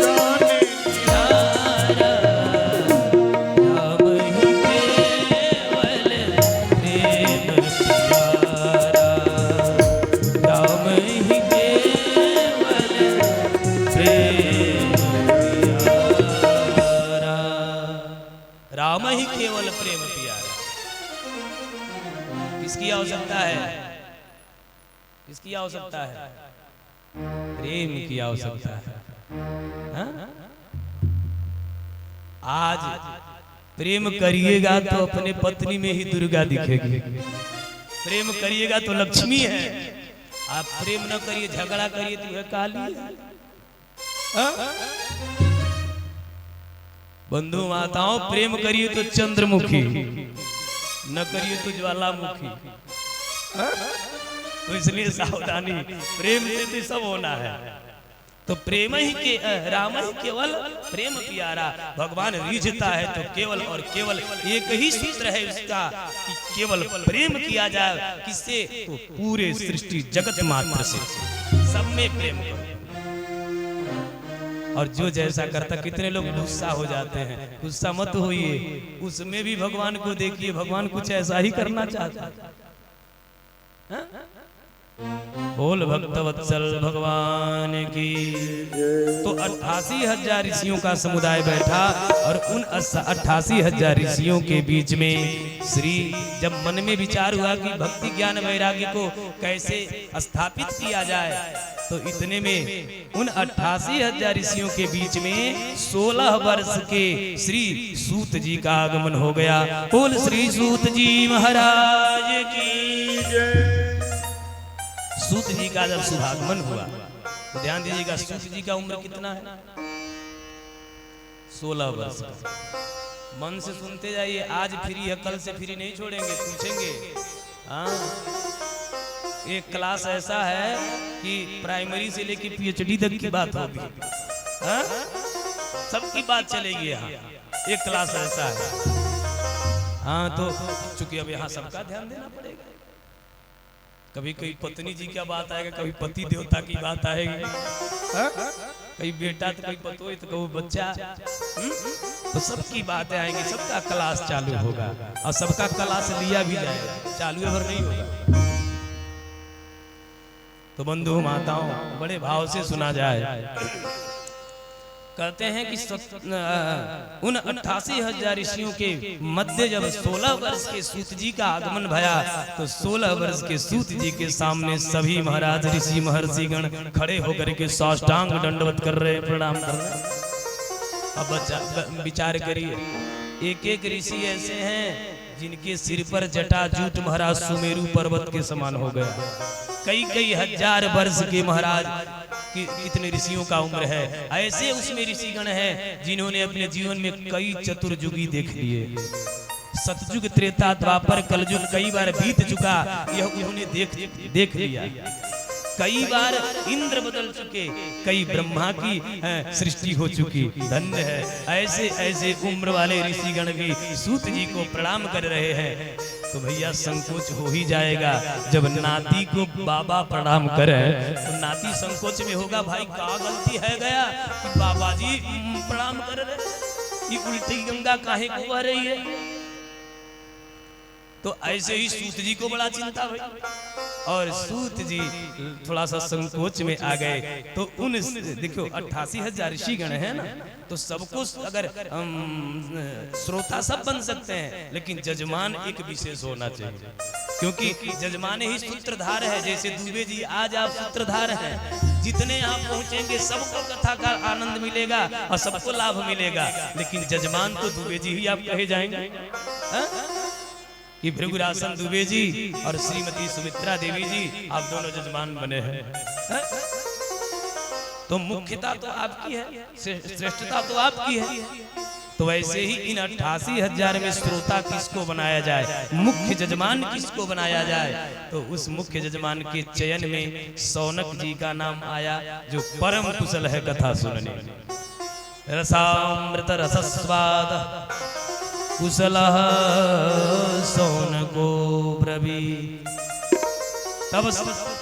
A: जान निहारा, राम ही केवल प्रेम प्यारा, राम ही केवल प्रेम प्यारा, राम ही केवल प्रेम प्यारा। किसकी आवश्यकता है? किसकी आवश्यकता है? प्रेम की आवश्यकता है। हाँ? आज प्रेम करिएगा तो अपने पत्नी में ही दुर्गा दिखेगी, प्रेम करिएगा तो लक्ष्मी है, आप प्रेम न करिए, झगड़ा करिए तो है काली। हाँ? बंधु माताओं, प्रेम करिए तो चंद्रमुखी, न करिए तो ज्वालामुखी। हाँ? तो इसलिए सावधानी, प्रेम से तो सब होना है। तो प्रेम ही के राम ही केवल प्रेम प्यारा। भगवान रिझता है तो केवल और केवल एक ही सूत्र है उसका कि केवल प्रेम किया जाए। किससे? तो पूरे सृष्टि जगत मात्र से, सब में प्रेम करो। और जो जैसा करता, कितने लोग गुस्सा हो जाते हैं, गुस्सा मत होइए, उसमें भी भगवान को देखिए, भगवान कुछ ऐसा ही करना चाहता है। बोल भक्तवत्सल भगवान की। तो 88,000 ऋषियों का समुदाय बैठा और उन 88,000 ऋषियों के बीच में श्री जब मन में विचार हुआ कि भक्ति ज्ञान वैराग्य को कैसे स्थापित किया जाए, तो इतने में उन 88,000 ऋषियों के बीच में 16 वर्ष के श्री सूत जी का आगमन हो गया। बोल श्री सूत जी महाराज की जय। सूत जी का जब शुभागमन हुआ तो ध्यान दीजिएगा, सूत जी का उम्र कितना है? 16 वर्ष। मन से सुनते जाइए, आज फ्री है, कल से फ्री नहीं छोड़ेंगे, पूछेंगे। हाँ, एक क्लास ऐसा है कि प्राइमरी से लेकर पीएचडी तक की बात होगी। हाँ, सबकी बात चलेगी यहाँ, एक क्लास ऐसा है। हाँ, तो चूंकि अब यहाँ सबका ध्यान देना पड़ेगा। कभी कोई पत्नी जी क्या बात आएगा, कभी पति देवता की बात आएगी, कहीं बेटा तो कहीं पतोई तो कभी बच्चा, तो सबकी बातें आएंगी, सबका क्लास चालू होगा और सबका क्लास लिया भी जाएगा, चालू भर नहीं होगा। तो बंधु माताओं, बड़े भाव से सुना जाए। कहते हैं कि उन 88,000 ऋषियों के मध्य जब 16 वर्ष के सूत जी का आगमन भया, तो 16 वर्ष के सूत जी के सामने सभी महाराज ऋषि महर्षिगण खड़े होकर के साष्टांग दंडवत कर रहे, प्रणाम कर रहे। अब विचार करिए, एक एक ऋषि ऐसे हैं जिनके सिर पर जटाजूट महाराज सुमेरु पर्वत के समान हो गया। कई कई हजार वर्ष के महाराज कितने ऋषियों का उम्र है। ऐसे उसमें ऋषिगण हैं जिन्होंने अपने जीवन में कई चतुर्युगी देख लिए। सतयुग, त्रेता, द्वापर, कलयुग कई बार बीत चुका, यह उन्होंने देख लिया। कई बार इंद्र बदल चुके, कई ब्रह्मा की सृष्टि हो चुकी। धन्य है, ऐसे ऐसे उम्र वाले ऋषिगण भी सूत जी को प्रणाम कर रहे हैं। तो भैया संकोच हो ही जाएगा जब नाती को बाबा प्रणाम करे, तो नाती संकोच में होगा, भाई क्या गलती है गया कि बाबा जी प्रणाम कर रहे, ये उल्टी गंगा काहे को बह रही है। तो ऐसे ही सूत जी को बड़ा चिंता हुई और सूत जी थोड़ा सा संकोच में आ गए। तो उन देखो 88,000 ऋषिगण है ना, तो सबको अगर श्रोता सब बन सकते हैं, लेकिन जजमान एक विशेष होना चाहिए, क्योंकि जजमान ही सूत्रधार है। जैसे दुबे जी आज आप सूत्रधार हैं, जितने आप पहुंचेंगे सबको कथा का आनंद मिलेगा और सबको लाभ मिलेगा, लेकिन जजमान तो दुबे जी ही आप कहे जाएंगे। कि भृगुरासन दुबे जी और श्रीमती सुमित्रा देवी जी आप दोनों जजमान बने हैं। तो मुख्यता तो आपकी है, श्रेष्ठता तो आपकी है। तो वैसे ही इन 88,000 में श्रोता किसको बनाया जाए, मुख्य जजमान किसको बनाया जाए, तो उस मुख्य जजमान के चयन में सौनक जी का नाम आया, जो परम कुशल है कथा सुनने। रसामृत रसस्वाद कुशलः सौनको ब्रवीत। तब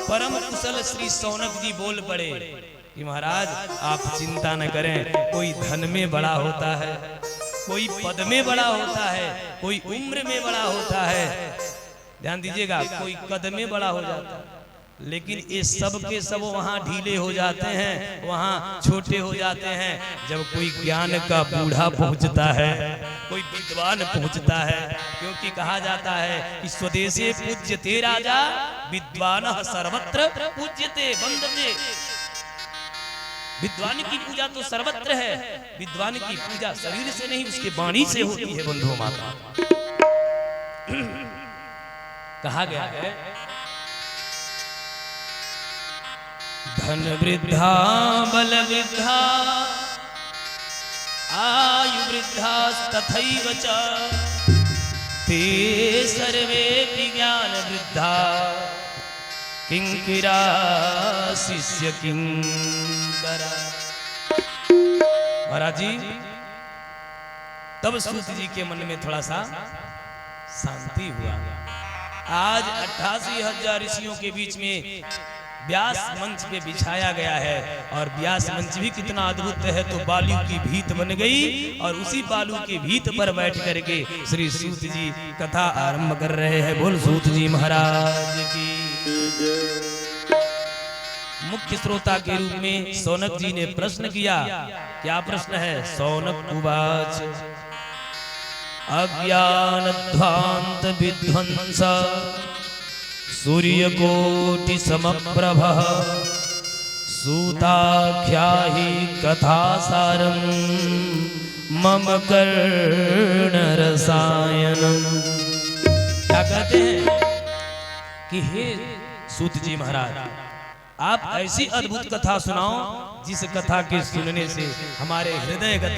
A: परम कुशल श्री सौनक जी बोल पड़े कि महाराज आप चिंता न करें, कोई धन में बड़ा होता है, कोई पद में बड़ा होता है, कोई उम्र में बड़ा होता है। ध्यान दीजिएगा, कोई कद में बड़ा हो जाता है, लेकिन ये सब के सब वहाँ ढीले हो जाते हैं, वहाँ छोटे हो जाते हैं जब कोई ज्ञान का बूढ़ा पहुँचता है, कोई विद्वान पहुँचता है। क्योंकि कहा जाता है कि स्वदेशे पूज्यते राजा विद्वानः सर्वत्र पूज्यते वंदते। विद्वान की पूजा तो सर्वत्र है, विद्वान की पूजा शरीर से नहीं उसके वाणी से होती है। बंधुओं माता, कहा गया है धन वृद्धा बल वृद्धा आयु वृद्धा तथैव च ते सर्वे ज्ञान वृद्धा किंकिरा शिष्य किंकरा। महाराज जी तब सूत जी के मन में थोड़ा सा शांति हुआ। आज 88,000 ऋषियों के बीच में व्यास मंच पे बिछाया गया है और व्यास मंच भी कितना अद्भुत है। तो बालू की भीत बन गई और उसी बालू के भीत पर बैठ करके श्री सूत जी कथा आरंभ कर रहे हैं। बोल सूत जी महाराज की। मुख्य श्रोता के रूप में सौनक जी ने प्रश्न किया। क्या प्रश्न है? सौनक उवाच अज्ञानध्वांत विध्वंस सूर्यकोटि समप्रभः सूताख्याहि कथासारं मम कर्णरसायनम्। क्या कहते हैं कि हे सूत जी महाराज, आप ऐसी अद्भुत कथा सुनाओ जिस कथा के सुनने से हमारे हृदयगत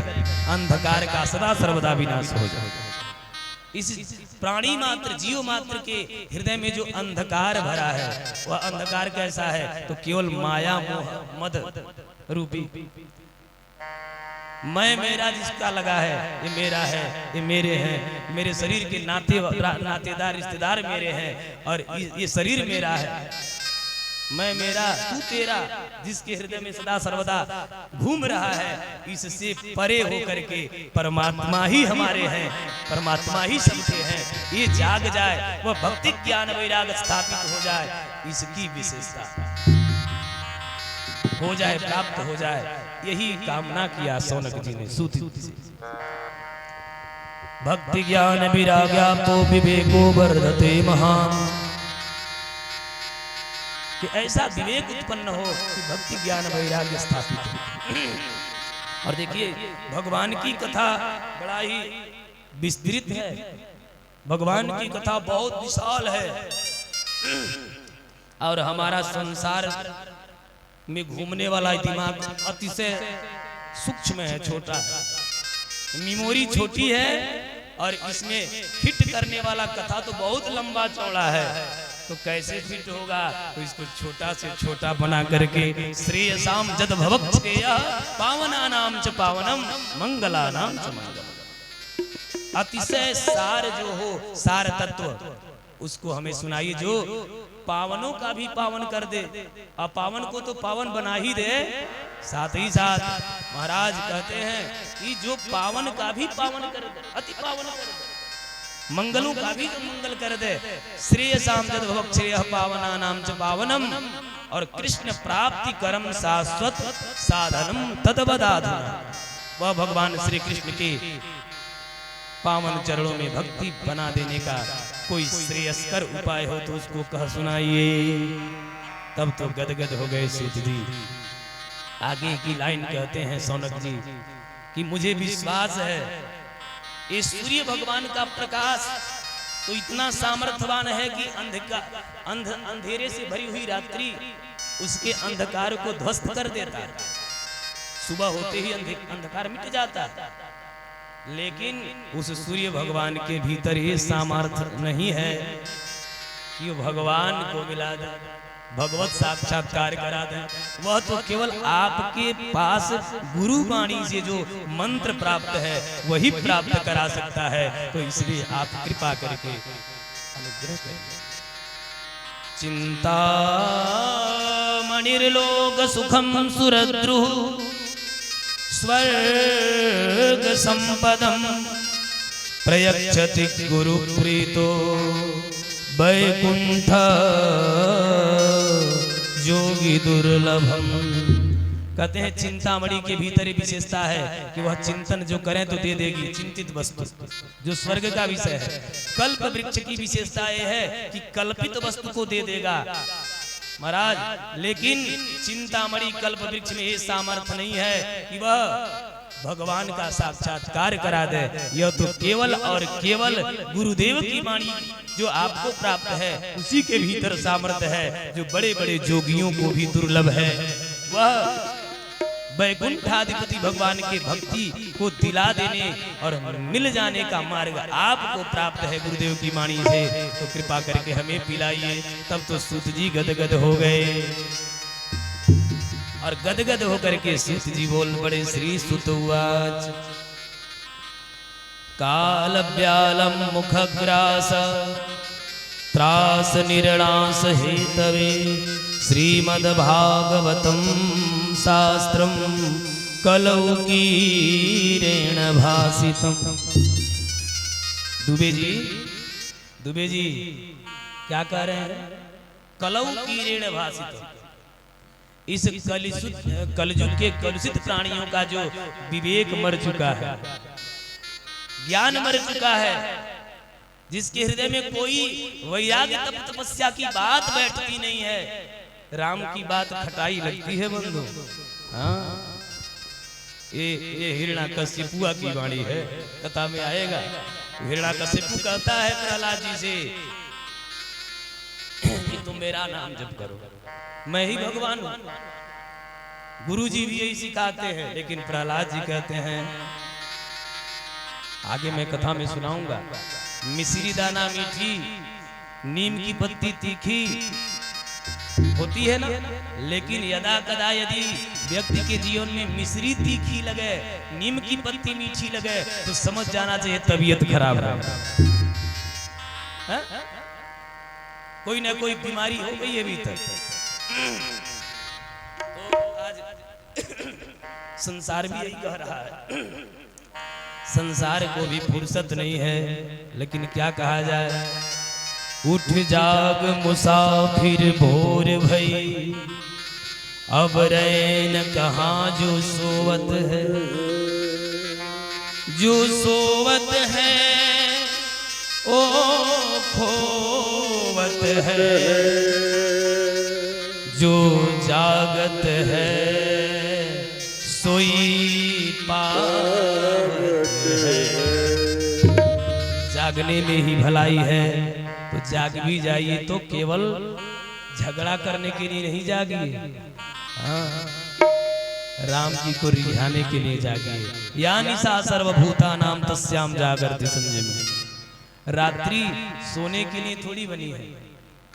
A: अंधकार का सदा सर्वदा विनाश हो जाए। इस प्राणी मात्र जीव मात्र के हृदय में जो अंधकार भरा है वह अंधकार कैसा है? तो केवल माया मोह मद रूपी मैं मेरा जिसका लगा है, ये मेरा है, ये मेरे हैं, मेरे शरीर के नातेदार रिश्तेदार मेरे हैं और ये शरीर मेरा है। मैं मेरा तू तेरा जिसके हृदय में सदा सर्वदा घूम रहा है, इससे परे होकर के परमात्मा ही हमारे हैं, परमात्मा ही सबके हैं। ये जाग जाए, वह भक्ति ज्ञान वैराग स्थापित हो जाए, इसकी विशेषता हो जाए, प्राप्त हो जाए। यही कामना किया सौनक जी ने सूत जी से। भक्ति ज्ञान विराग्या तो विवेको वर्धते महान। कि ऐसा विवेक उत्पन्न हो कि भक्ति ज्ञान वैराग्य स्थापित हो। और देखिए भगवान की कथा बड़ा ही विस्तृत है, भगवान की कथा बहुत विशाल है और हमारा संसार में घूमने वाला दिमाग अतिशय सूक्ष्म है, छोटा है, मेमोरी छोटी है और इसमें फिट करने वाला कथा तो बहुत लंबा चौड़ा है। तो कैसे फिट होगा? तो इसको छोटा से छोटा बना करके श्रेयसाम जद भवक्षेय पावनानाम च पावनम मंगलानाम च मंगलम। अतिशय सार जो हो, सार तत्व उसको हमें सुनाइए जो पावनों का भी पावन कर दे, अपावन को तो पावन बना ही दे। साथ ही साथ महाराज कहते हैं कि जो पावन का भी पावन कर दे, अति पावन कर दे, मंगलों का भी जो मंगल कर दे। श्रेयसाम जद भवक्षेय पावनानाम च पावनम। और कृष्ण प्राप्ति करम शाश्वत साधनम तदवदाधुना। वह भगवान श्री कृष्ण के पावन चरणों में भक्ति बना देने का कोई श्रेयस्कर उपाय हो तो उसको कह सुनाइए। तब तो गदगद हो गए सूत जी। आगे की लाइन कहते हैं सौनक जी कि मुझे विश्वास है ये सूर्य भगवान का प्रकाश तो इतना सामर्थ्यवान है कि अंधेरे से भरी हुई रात्रि उसके अंधकार को ध्वस्त कर देता है। सुबह होते ही अंधकार मिट जाता है। लेकिन उस सूर्य भगवान के भीतर ये सामर्थ्य नहीं है कि भगवान को मिला दे, भगवत साक्षात्कार करा दे। वह तो केवल आपके पास गुरु वाणी से जो मंत्र प्राप्त है वही प्राप्त करा सकता है। तो इसलिए आप कृपा करके अनुग्रह करें। चिंता मणिर्लोक सुखम सुरद्रु स्वर्ग संपदम प्रयच्छति गुरु प्रीतो वैकुंठ जोगी दुर्लभम। कहते हैं चिंतामणि के भीतर विशेषता है कि वह चिंतन जो करें तो दे देगी, चिंतित वस्तु जो स्वर्ग का विषय है। कल्प वृक्ष की विशेषता यह है कि कल्पित वस्तु को दे देगा महाराज। लेकिन चिंतामणि कल्प वृक्ष में ये सामर्थ्य नहीं है कि वह भगवान का साक्षात्कार करा दे। यह तो केवल और केवल गुरुदेव की वाणी जो आपको प्राप्त है उसी के भीतर सामर्थ्य है, जो बड़े बड़े जोगियों को भी दुर्लभ है। वह वैकुंठाधिपति भगवान के भक्ति को दिला देने और मिल जाने का मार्ग आपको प्राप्त है गुरुदेव की वाणी से, तो कृपा करके हमें पिलाइए। तब तो सूत जी गदगद हो गए और गदगद होकर के सूत जी बोल पड़े। श्री सुत उवाच काल व्यालम मुखग्रास त्रास निर्णास हेतवे श्रीमद्भागवतम शास्त्रम कलौकीरेण भासितम। दुबे जी क्या कह रहे हैं? कलौकीरेण भासितम। इस कलयुग के कलुषित प्राणियों का जो विवेक मर चुका है, ज्ञान मर चुका है, जिसके हृदय में कोई वैराग्य तप तपस्या की बात बैठती नहीं है, राम की बात खटाई लगती है बंधु। हाँ, ये हिरण्याकशिपुआ की वाणी है, कथा में आएगा। हिरण्याकशिपु कहता है प्रहलाद जी से कि तुम मेरा नाम जप करो, मैं ही भगवान हूं। गुरु जी भी यही सिखाते हैं, लेकिन प्रहलाद जी कहते हैं, आगे मैं कथा में सुनाऊंगा, मिश्री दाना मीठी, नीम की पत्ती तीखी होती है ना, लेकिन यदा कदा यदि व्यक्ति के जीवन में मिश्री तीखी लगे, नीम की पत्ती मीठी लगे, तो समझ जाना चाहिए तबीयत खराब है, कोई ना कोई बीमारी हो गई है अभी तक। तो आज संसार भी यही कह रहा है, संसार को भी फुर्सत नहीं है, लेकिन क्या कहा जाए। उठ जाग मुसाफिर भोर भई, अब रैन कहाँ जो सोवत है, जो सोवत है ओ खोवत है, जो जागत है सोई पावत है। जागने में ही भलाई है, तो जाग भी जाइए, तो केवल झगड़ा करने के लिए नहीं जागिए, हाँ, राम जी को रिझाने के लिए जागिए। या निशा सर्वभूतानां तस्याम जागर्ति संयमी। रात्रि सोने के लिए थोड़ी बनी है,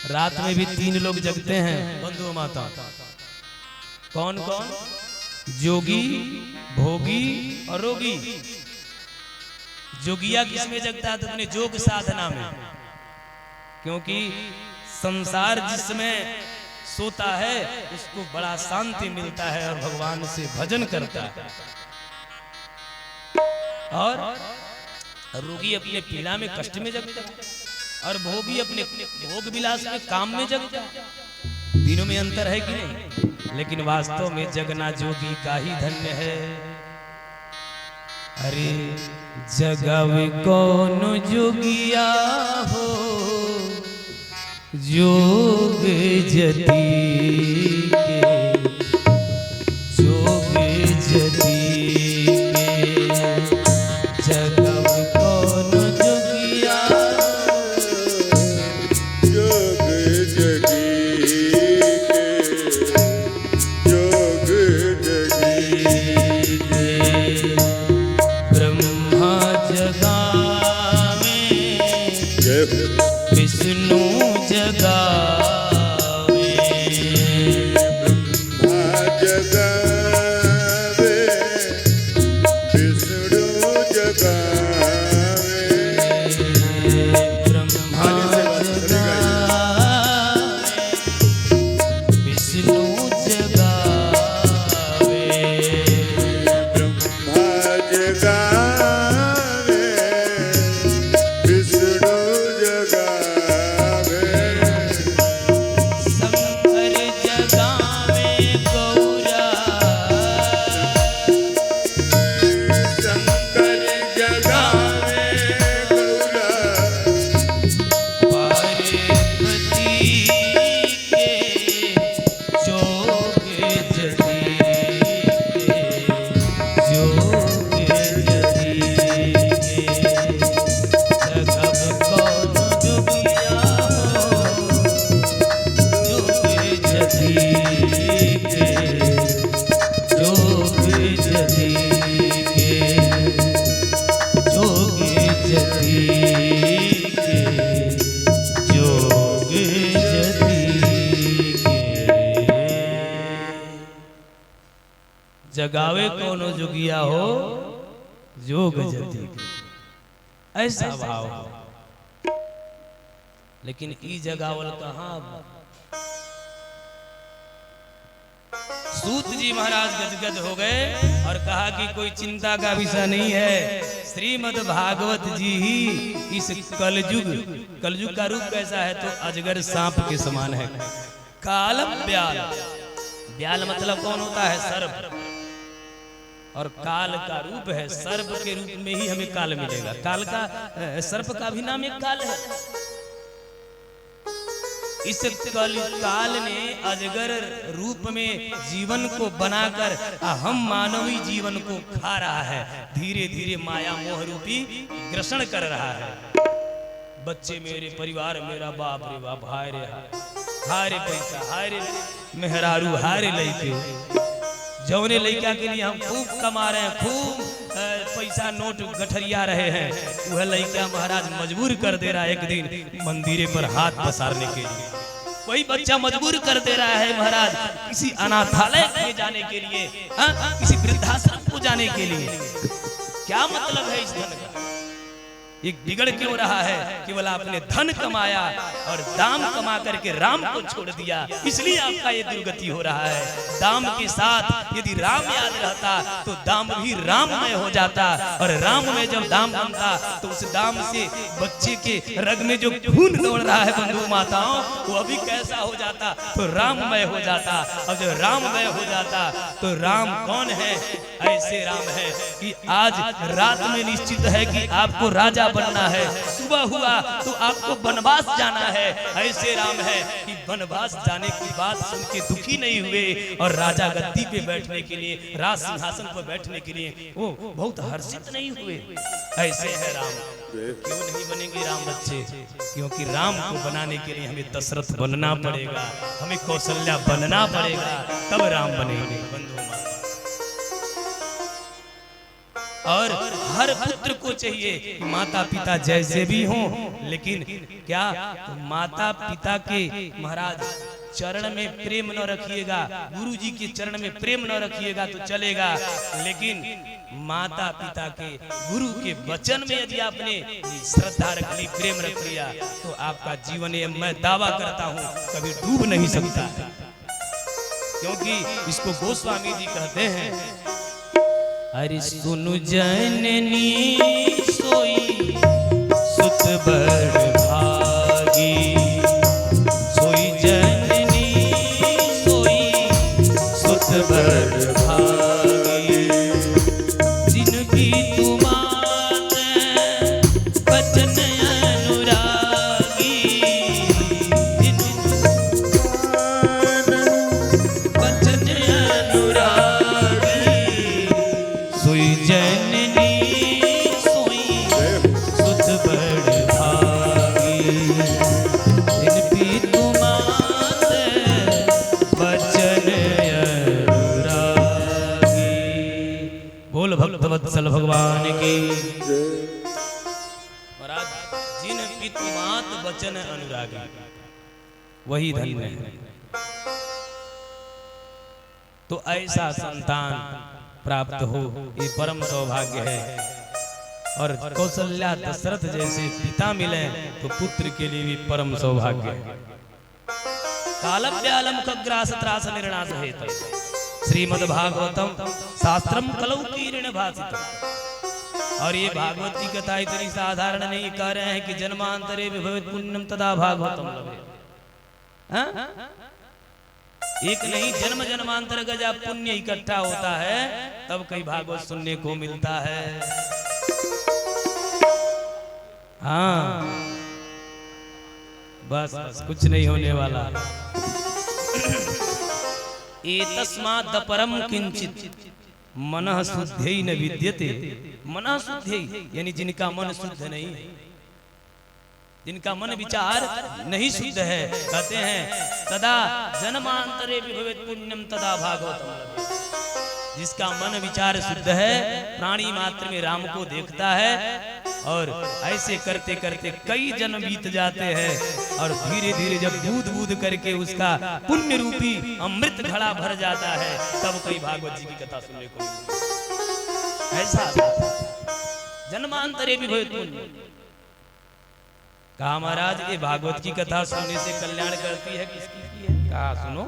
A: रात में भी 3 लोग जगते हैं बंधु माता। कौन कौन? जोगी, भोगी और रोगी। जोगिया किसमें जगता है? तो अपने जोग साधना में, क्योंकि संसार जिसमें सोता है उसको बड़ा शांति मिलता है और भगवान से भजन करता है। और रोगी अपने पीड़ा में कष्ट में जगता है, और भोगी अपने भोग विलास में काम में जगता है। तीनों में अंतर है कि नहीं? लेकिन वास्तव में जगना जोगी का ही धन्य है। अरे जगावे कौन जोगिया हो, जोग जती के, जोग जती के, जगावे कौन जोगिया,
B: जोग जती के, जोग जती के,
A: ब्रह्मा जगावे, विष्णु जगावे, जगावे कोनो जोगिया हो जोग जति ऐसा भाव हो। लेकिन ई जगावल कहाँ। सूत जी महाराज गदगद हो गए और कहा कि कोई चिंता का विषय नहीं है। श्रीमद् भागवत जी ही इस कलयुग का रूप कैसा है तो अजगर सांप के समान है। काल ब्याल, ब्याल मतलब कौन होता है? सर्प। और काल का रूप है, सर्प के रूप में ही हमें काल मिलेगा। काल का सर्प का भी नाम एक काल है। इस काल ने अजगर रूप में जीवन को बनाकर हम मानवी जीवन को खा रहा है। धीरे धीरे माया मोह रूपी ग्रसण कर रहा है। बच्चे मेरे, परिवार मेरा, बाप रे बाप, हाय रे हाय रे पैसा, हाय रे मेहरारू, हाय रे लइके। जौने लइका के लिए हम खूब कमा रहे हैं, खूब पैसा नोट गठरिया रहे हैं, वह लइका महाराज मजबूर कर दे रहा है एक दिन मंदिरे पर हाथ पसारने के लिए। वही बच्चा मजबूर कर दे रहा है महाराज किसी अनाथालय में जाने के लिए, किसी वृद्धाश्रम को जाने के लिए। क्या मतलब है इस धन का? एक बिगड़ क्यों रहा है? केवल आपने धन कमाया और दाम कमा करके राम को छोड़ दिया, इसलिए आपका ये दुर्गति हो रहा है। दाम के साथ यदि राम याद रहता तो दाम भी राममय हो जाता, और राम में जब दाम बनता तो उस दाम से बच्चे के रग में जो खून दौड़ रहा है बंधु माताओं, वो अभी कैसा हो जाता तो राममय हो जाता। और जब राममय हो जाता तो राम कौन है? ऐसे राम है कि आज रात में निश्चित है कि आपको राजा बनना है, सुबह हुआ तो आपको वनवास जाना है। ऐसे राम है कि वनवास जाने की बात सुन के दुखी नहीं हुए और राजा गद्दी पे बैठने के लिए, राज सिंहासन पर बैठने के लिए वो बहुत हर्षित नहीं हुए। ऐसे है राम। क्यों नहीं बनेंगे राम बच्चे? क्योंकि राम को बनाने के लिए हमें दशरथ बनना पड़ेगा, हमें कौशल्या बनना पड़ेगा, तब राम बनेंगे बंधु। और हर पुत्र को चाहिए कि माता पिता जैसे भी हों, लेकिन क्या तो माता पिता के महाराज चरण में प्रेम न रखिएगा, गुरु जी के चरण में प्रेम न रखिएगा तो चलेगा, लेकिन माता पिता के, गुरु के वचन में यदि आपने श्रद्धा रख ली, प्रेम रख लिया, तो आपका जीवन, मैं दावा करता हूँ, कभी डूब नहीं सकता। क्योंकि इसको गोस्वामी जी कहते हैं, अरे सुनु जननी सोई सुत बड़ भागी, सोई जननी सोई सुत बड़ भागी, जिनकी तुमात बचन अनुरागी, बचन अनुरागी, सोई जननी सोई सुत बड़ भागी, जिनकी तुमात बचन अनुरागी। बोल भक्तवत्सल भगवान की। महाराज, जिन पितृमात बचन अनुरागी वही धन्य है। तो ऐसा संतान प्राप्त हो, ये परम सौभाग्य है। और कौशल्या दशरथ जैसे पिता मिले तो पुत्र के लिए भी परम सौभाग्य है। कालव्यालम खग्रास त्रास निर्णास हेत, श्रीमद् भागवतम शास्त्रम कलौ कीर्ण भासितम। और ये भागवत की कथा इतनी साधारण नहीं, कह रहे हैं कि जन्मांतरे विभवेत पुण्यम तदा भागवतम लभेत। एक नहीं, जन्म जन्मांतर का जब पुण्य इकट्ठा होता है तब कई भागवत सुनने को मिलता है। हाँ, बस बस कुछ नहीं होने वाला। एतस्मात् अपरम किंचित मनः शुद्धै न विद्यते। मनः शुद्धै यानी जिनका मन शुद्ध नहीं, जिनका मन विचार नहीं शुद्ध है, कहते हैं तदा जन्मांतरे विभवेत पुण्यम तदा भागवतम। जिसका मन विचार शुद्ध है, प्राणी मात्र में राम को देखता है, और ऐसे करते करते कई जन्म बीत जाते हैं और धीरे धीरे जब बूंद बूंद करके उसका पुण्य रूपी अमृत घड़ा भर जाता है तब कोई भागवत जी की कथा सुनने को मिलती है। ऐसा जन्मांतरे भी बहुत पुण्य। कहा महाराज ये भागवत की कथा सुनने से कल्याण करती है, किसकी की है? कहा सुनो,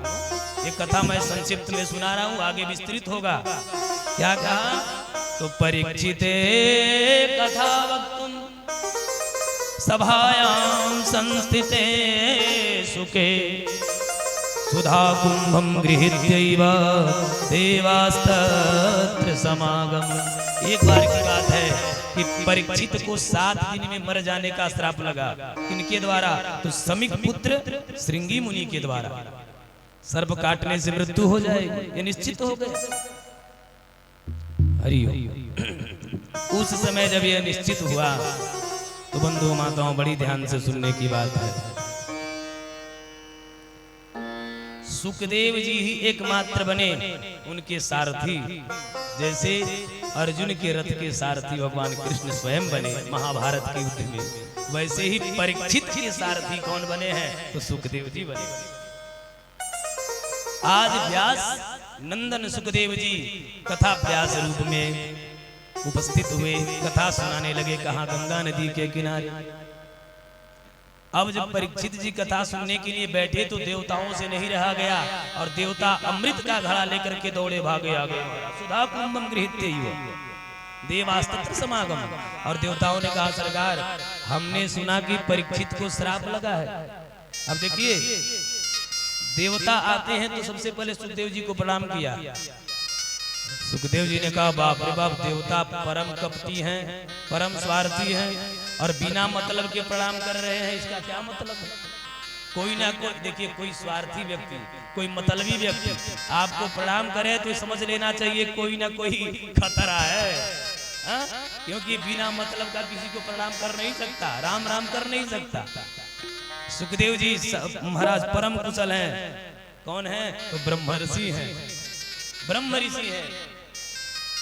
A: ये कथा मैं संक्षिप्त में सुना रहा हूँ, आगे विस्तृत होगा। क्या कहा? तो परीक्षिते कथा वक्तुम सभायां संस्थिते सुखे सुधा कुंभम गृहीत्यैव देवास्तत्र समागम। एक बार की बात है कि परीक्षित को 7 दिन में मर जाने का श्राप लगा। किनके द्वारा? तो समीक पुत्र श्रृंगी मुनि के द्वारा। सर्प काटने से मृत्यु हो जाएगी, ये निश्चित हो गया। हरि उस समय जब यह निश्चित हुआ तो बंधु माताओं बड़ी ध्यान से सुनने की बात है। सुखदेव जी ही एकमात्र बने उनके सारथी, जैसे अर्जुन के रथ के सारथी भगवान कृष्ण स्वयं बने महाभारत के युद्ध में, वैसे ही परीक्षित के सारथी कौन बने हैं? तो सुखदेव जी बने। आज व्यास नंदन सुखदेव जी कथा व्यास रूप में उपस्थित हुए, कथा सुनाने लगे। कहाँ? गंगा नदी के किनारे। अब जब परीक्षित जी कथा सुनने के लिए बैठे तो देवताओं से नहीं रहा गया और देवता अमृत का घड़ा लेकर के दौड़े भागे आ गए। सुधा कुंभम गृहीत्यैव देवास्तत्र समागम। और देवताओं ने कहा सरकार हमने सुना कि परीक्षित को श्राप लगा है। अब देखिए देवता आते हैं तो सबसे पहले सुखदेव जी को प्रणाम किया। सुखदेव जी ने कहा बाप रे बाप, देवता परम कपटी हैं, परम स्वार्थी हैं और बिना मतलब के प्रणाम कर रहे हैं, इसका क्या मतलब है? कोई ना कोई, देखिए कोई स्वार्थी व्यक्ति, कोई मतलबी व्यक्ति आपको प्रणाम करे तो समझ लेना चाहिए कोई ना कोई खतरा है। क्योंकि बिना मतलब का किसी को प्रणाम कर नहीं सकता, राम राम कर नहीं सकता। सुखदेव जी महाराज परम कुशल हैं। कौन है? तो ब्रह्म ऋषि हैं, ब्रह्म ऋषि हैं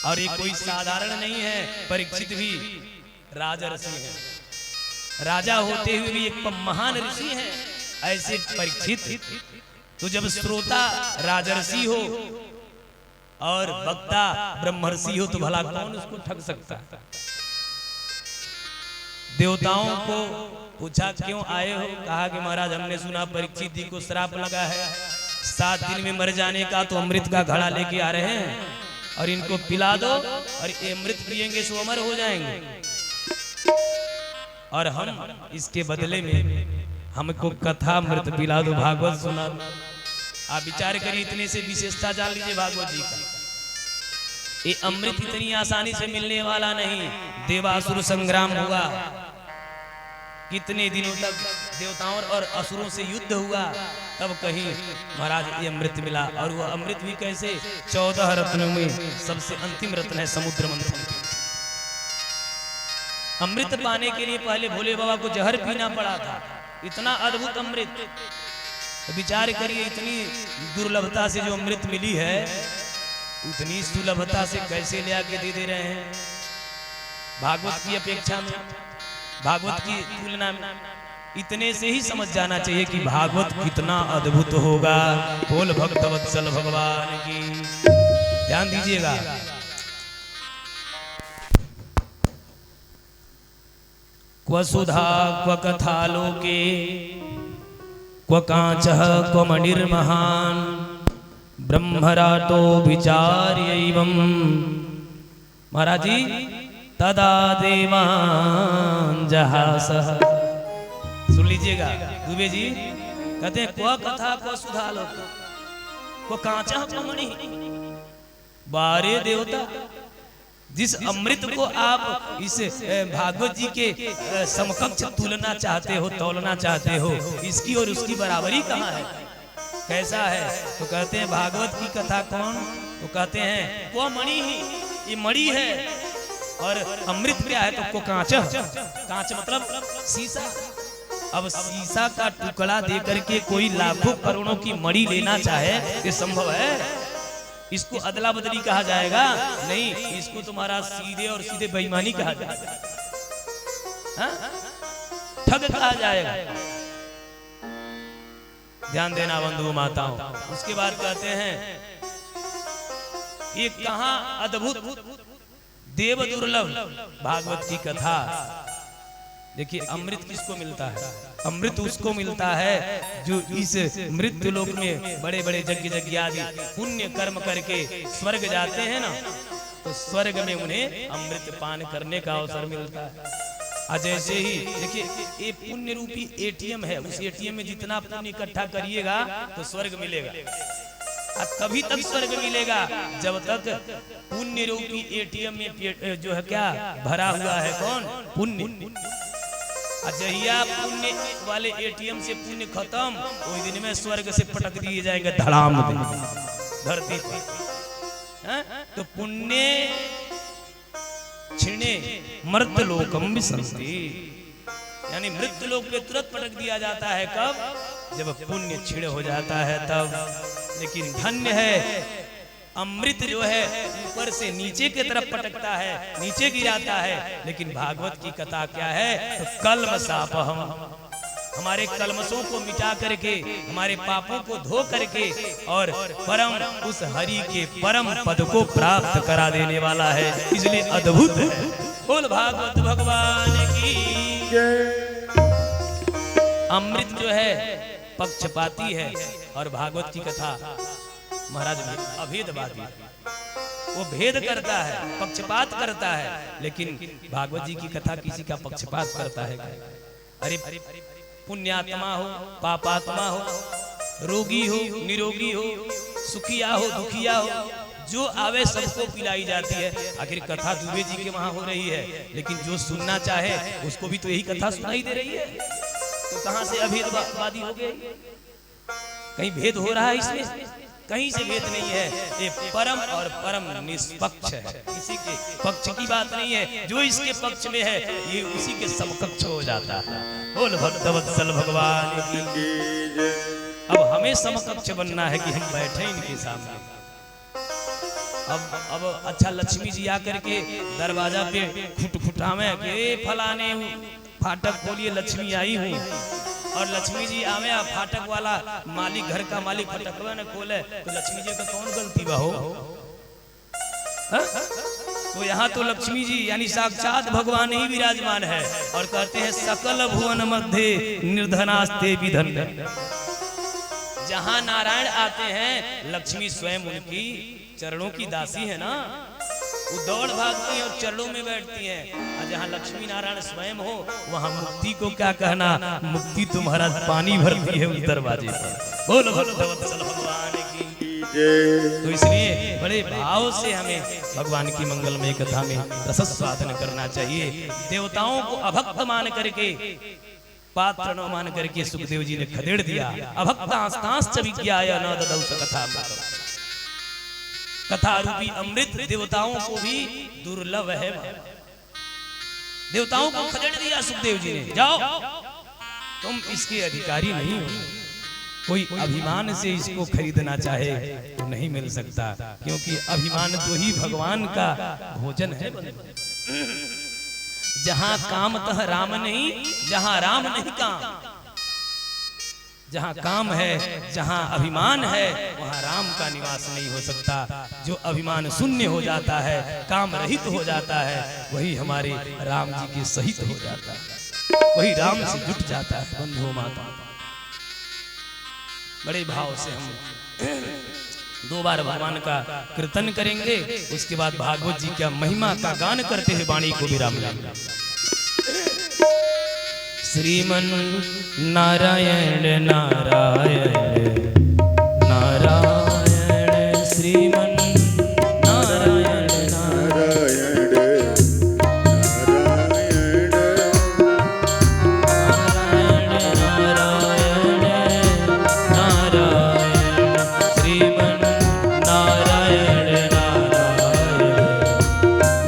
A: और ये कोई साधारण नहीं है। परीक्षित भी राजा ऋषि हैं, राजा होते हुए भी एक महान ऋषि हैं। ऐसे परीक्षित तो जब श्रोता राजर्षि हो और वक्ता ब्रह्मर्षि हो तो भला कौन उसको ठग सकता? देवताओं को पूछा क्यों आए हो? कहा कि महाराज हमने सुना परीक्षित जी को श्राप लगा है, 7 दिन में मर जाने का, तो अमृत का घड़ा लेके आ रहे हैं और इनको पिला दो और ये अमृत पिएंगे सो अमर हो जाएंगे और हम इसके बदले में हमको कथा अमृत पिला दो, भागवत सुना दो। आप विचार करिए, इतने से विशेषता जान लीजिए भागवत जी का। ये अमृत इतनी आसानी से मिलने वाला नहीं। देवासुर संग्राम हुआ, कितने दिनों तक देवताओं और असुरों से युद्ध हुआ, तब कहीं महाराज ये अमृत मिला। और वह अमृत भी कैसे? 14 रत्नों में सबसे अंतिम रत्न है समुद्र मंथन। अमृत पाने के लिए पहले भोले बाबा को जहर पीना पड़ा था। इतना अद्भुत अमृत, विचार करिए इतनी दुर्लभता से जो अमृत मिली है, उतनी सुलभता से कैसे ले आके दे रहे हैं। भागवत की अपेक्षा में, भागवत की तुलना में इतने से ही समझ जाना चाहिए कि भागवत कितना अद्भुत होगा। बोल भक्त वत्सल भगवान की। ध्यान दीजिएगा। क्व सुधा क्व कथा लोके क्व कांचः क्व मणिर्महान ब्रह्मराटो विचार्यैवं। महाराज जी तदा देवान् जहासः। सुन लीजिएगा दुबे जी कहते हैं क्व कथा क्व सुधा लोक क्व कांचः क्व मणि। बारे देवता, जिस अमृत को आप इस भागवत जी के समकक्ष तुलना चाहते हो, तौलना चाहते हो, इसकी और उसकी बराबरी कहाँ है? कैसा है? तो कहते हैं भागवत की कथा कौन? तो कहते हैं वो मणि ही, ये मणि है। और अमृत क्या है? तो को कांच, कांच मतलब शीशा। अब शीशा का टुकड़ा देकर के कोई लाखों करोड़ों की मणि लेना चाहे, ये संभव है? इसको अदला बदली कहा जाएगा? नहीं, इसको तुम्हारा सीधे और सीधे बेईमानी कहा जाएगा। हाँ? ठग कहा जाएगा। ध्यान देना बंधु माताओं। उसके बाद कहते हैं ये कहां अद्भुत देव दुर्लभ भागवत की कथा। देखिए अमृत किसको मिलता है? अमृत उसको मिलता है जो इस मृत्यु लोक में बड़े बड़े यज्ञ यज्ञादि पुण्य कर्म करके स्वर्ग जाते हैं ना, तो स्वर्ग में उन्हें अमृत पान करने का अवसर मिलता है। आज जैसे ही देखिए ये पुण्य रूपी एटीएम है, उस एटीएम में जितना पुण्य इकट्ठा करिएगा तो स्वर्ग मिलेगा। तभी तक स्वर्ग मिलेगा जब तक पुण्य रूपी एटीएम में जो है क्या भरा हुआ है, कौन? पुण्य। अजहिया पुण्य वाले एटीएम से पुण्य खत्म, उस दिन में स्वर्ग से पटक दिए जाएंगे धड़ाम धरती पर। तो पुण्य छिणे मर्त्य लोकम विसंति, यानी मृत्यु लोक पे तुरंत पटक दिया जाता है। कब? जब पुण्य छिड़ हो जाता है तब। लेकिन धन्य है अमृत जो है ऊपर से नीचे की तरफ पटकता है, नीचे गिराता है। लेकिन भागवत की कथा क्या है? तो कल्म सापहम, हमारे कलमशों को मिटा करके, हमारे पापों को धो करके और परम उस हरि के परम पद को प्राप्त करा देने वाला है। इसलिए अद्भुत है। बोल भागवत भगवान की अमृत जो है पक्षपाती है और भागवत की कथा महाराज अभेदवादी, वो भेद करता है, पक्षपात करता है। लेकिन भागवत जी की कथा किसी का पक्षपात करता है? अरे पुण्यात्मा हो, पापात्मा हो, रोगी हो, निरोगी हो, सुखिया हो, दुखिया हो, जो आवे सबको पिलाई जाती है। आखिर कथा दुबे जी के वहां हो रही है, लेकिन जो सुनना चाहे उसको भी तो यही कथा सुनाई दे रही है। तो कहां से अभेदवादी हो गए? कहीं भेद हो रहा है इसमें? कहीं से भेद नहीं है। ये परम और परम निष्पक्ष है, किसी के पक्ष की बात नहीं है। जो इसके पक्ष में है ये उसी के समकक्ष हो जाता है। बोल भक्तवत्सल भगवान की। अब हमें समकक्ष बनना है कि हम बैठे इनके सामने। अब अच्छा लक्ष्मी जी आकर के दरवाजा पे खुटखुटावे कि फलाने फाटक खोलिए, लक्ष्मी आई हूँ। और लक्ष्मी जी आवे, फाटक वाला मालिक, घर का मालिक फटकवा न खोले, तो लक्ष्मी जी का कौन गलती बा हो? तो यहाँ तो लक्ष्मी जी यानी साक्षात भगवान ही विराजमान है और कहते हैं सकल भुवन मध्य निर्धनास्ते विधन। जहाँ नारायण आते हैं लक्ष्मी स्वयं उनकी चरणों की दासी है ना, वो दौड़ भागती है और चरणों में बैठती हैं। और जहाँ लक्ष्मी नारायण स्वयं हो वहाँ मुक्ति को क्या कहना? मुक्ति तुम्हारा पानी भरती है उस दरवाजे पर। बोलो भक्तवत्सल भगवान की जय। तो इसलिए बड़े भाव से हमें भगवान की मंगलमय कथा में रसस्वादन करना चाहिए। देवताओं को अभक्त मान करके, पात्र न मान करके सुखदेव जी ने खदेड़ दिया। अभक्तास्तांश्च विज्ञाय न ददौ स कथामृतम्। कथा रूपी अमृत देवताओं को भी दुर्लभ है। देवताओं को खदेड़ दिया सुखदेव जी ने, जाओ तुम इसके अधिकारी नहीं हो। कोई अभिमान से इसको खरीदना चाहे तो नहीं मिल सकता, क्योंकि अभिमान तो ही भगवान का भोजन है। जहां कामतः राम नहीं, जहां राम नहीं काम। जहां काम है, जहां अभिमान है, वहां राम का निवास नहीं हो सकता। जो अभिमान शून्य हो जाता है, काम रहित हो जाता है, वही हमारे राम जी के सहित हो जाता है, वही राम से जुट जाता है। बंधुओं माता, बड़े भाव से हम 2 बार भगवान का कीर्तन करेंगे, उसके बाद भागवत जी का महिमा का गान करते हुए वाणी को विराम देंगे। श्रीमन नारायण नारायण नारायण, श्रीमन नारायण नारायण नारायण नारायण नारायण, श्रीमन नारायण नारायण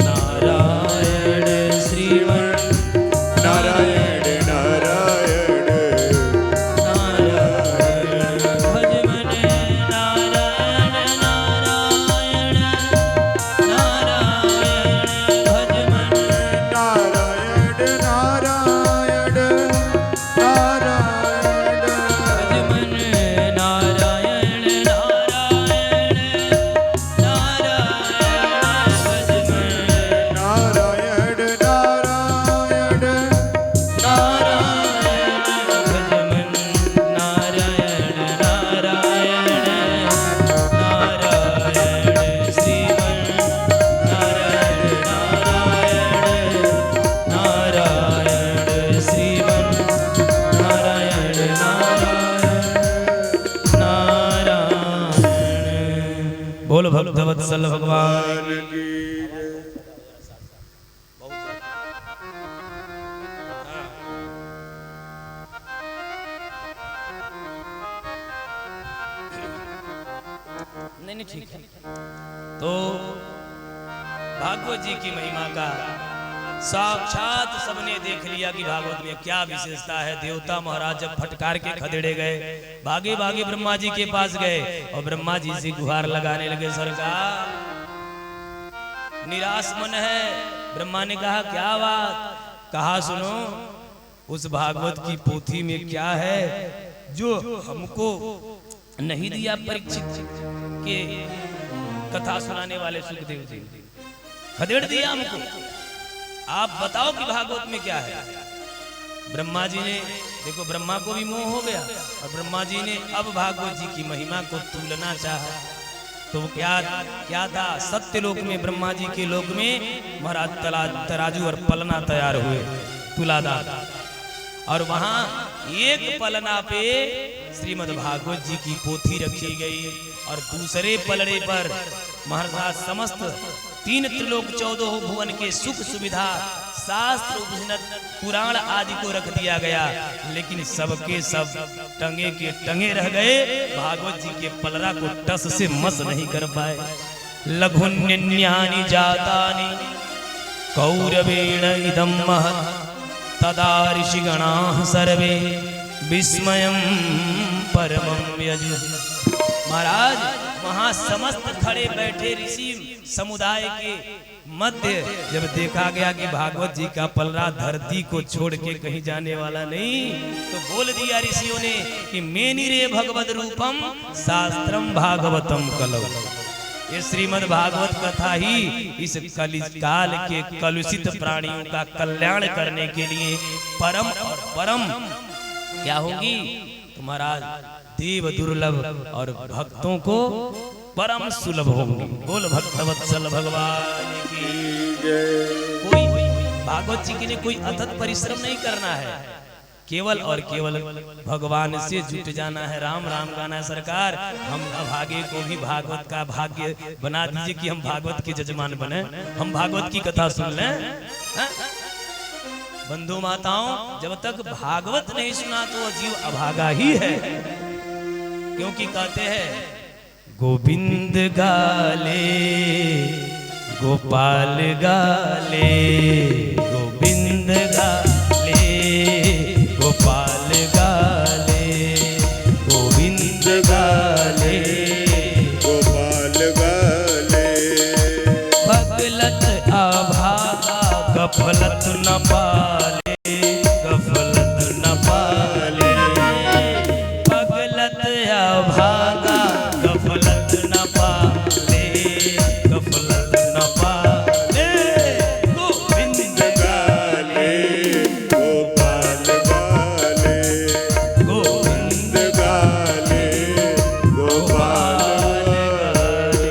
A: नारायण, श्रीमन नारायण नारायण नारायण। वत्सल भगवान
B: की
A: नहीं ठीक है। तो भागवत जी की महिमा का साक्षात सबने देख लिया कि भागवत में क्या विशेषता है। देवता महाराज जब फटकार के खदेड़े गए, भागे भागे ब्रह्मा जी के पास गए और ब्रह्मा जी से गुहार लगाने लगे, सरकार निराश मन है। ब्रह्मा ने कहा क्या बात? कहा सुनो, उस भागवत की पोथी में क्या है जो हमको नहीं दिया परीक्षित के कथा सुनाने वाले सुखदेव जी, खदेड़ दिया हमको। आप बताओ कि भागवत में क्या है। ब्रह्मा जी ने देखो, ब्रह्मा को भी मोह हो गया और ब्रह्मा जी ने अब भागवत जी की महिमा को तुलना चाहा। तो क्या था? सत्य लोक में, ब्रह्मा जी के लोक में महाराज तराजू और पलना तैयार हुए, तुलादार, और वहां एक पलना पे श्रीमद् भागवत जी की पोथी रखी गई और दूसरे पलड़े पर महाराज समस्त 3 त्रिलोक 14 भुवन के सुख सुविधा, शास्त्र, उपनिषद, पुराण आदि को रख दिया गया। लेकिन सबके सब टंगे के टंगे रह गए, भागवत जी के पलड़ा को टस से मस नहीं कर पाए। लघुन्यानि जातानि कौरवेण इदं महत् तदा ऋषिगणाः सर्वे विस्मयं परमं यजु। महाराज वहां समस्त खड़े बैठे ऋषि समुदाय के मध्य जब देखा गया कि भागवत जी का पलड़ा धरती को छोड़ के कहीं जाने वाला नहीं, तो बोल दिया ऋषियों ने कि मेनिरे भगवद रूपम शास्त्रम भागवतम कलौ। ये श्रीमद् भागवत कथा ही इस कलिकाल के कलुषित प्राणियों का कल्याण करने के लिए परम और परम क्या होगी? तो महाराज देव दुर्लभ और भक्तों को परम सुलभ होंगी। बोल भक्तवत्सल भगवान की
B: जय।
A: कोई भागवत जी के लिए कोई अथक परिश्रम नहीं करना है, केवल और केवल भगवान से जुट जाना है, राम राम गाना है। सरकार हम अभागे को भी भागवत का भाग्य बना दीजिए कि हम भागवत के जजमान बने, हम भागवत की कथा सुन लें। बंधु माताओं, जब तक भागवत नहीं सुना तो जीव अभागा ही है, क्योंकि कहते हैं गोविंद गाले गोपाल गाले, गोविंद गाले गोपाल गाले, गोविंद गाले
B: गोपाल गाले।
A: भगलत अभागा गफलत न पाले, गफलत न पाले, भगलत अभागा गफलत न पाले, गफलत न पाले, गोविंद
B: गाले गोपाल गाले,
A: गोविंद
B: गाले गोपाल गाले।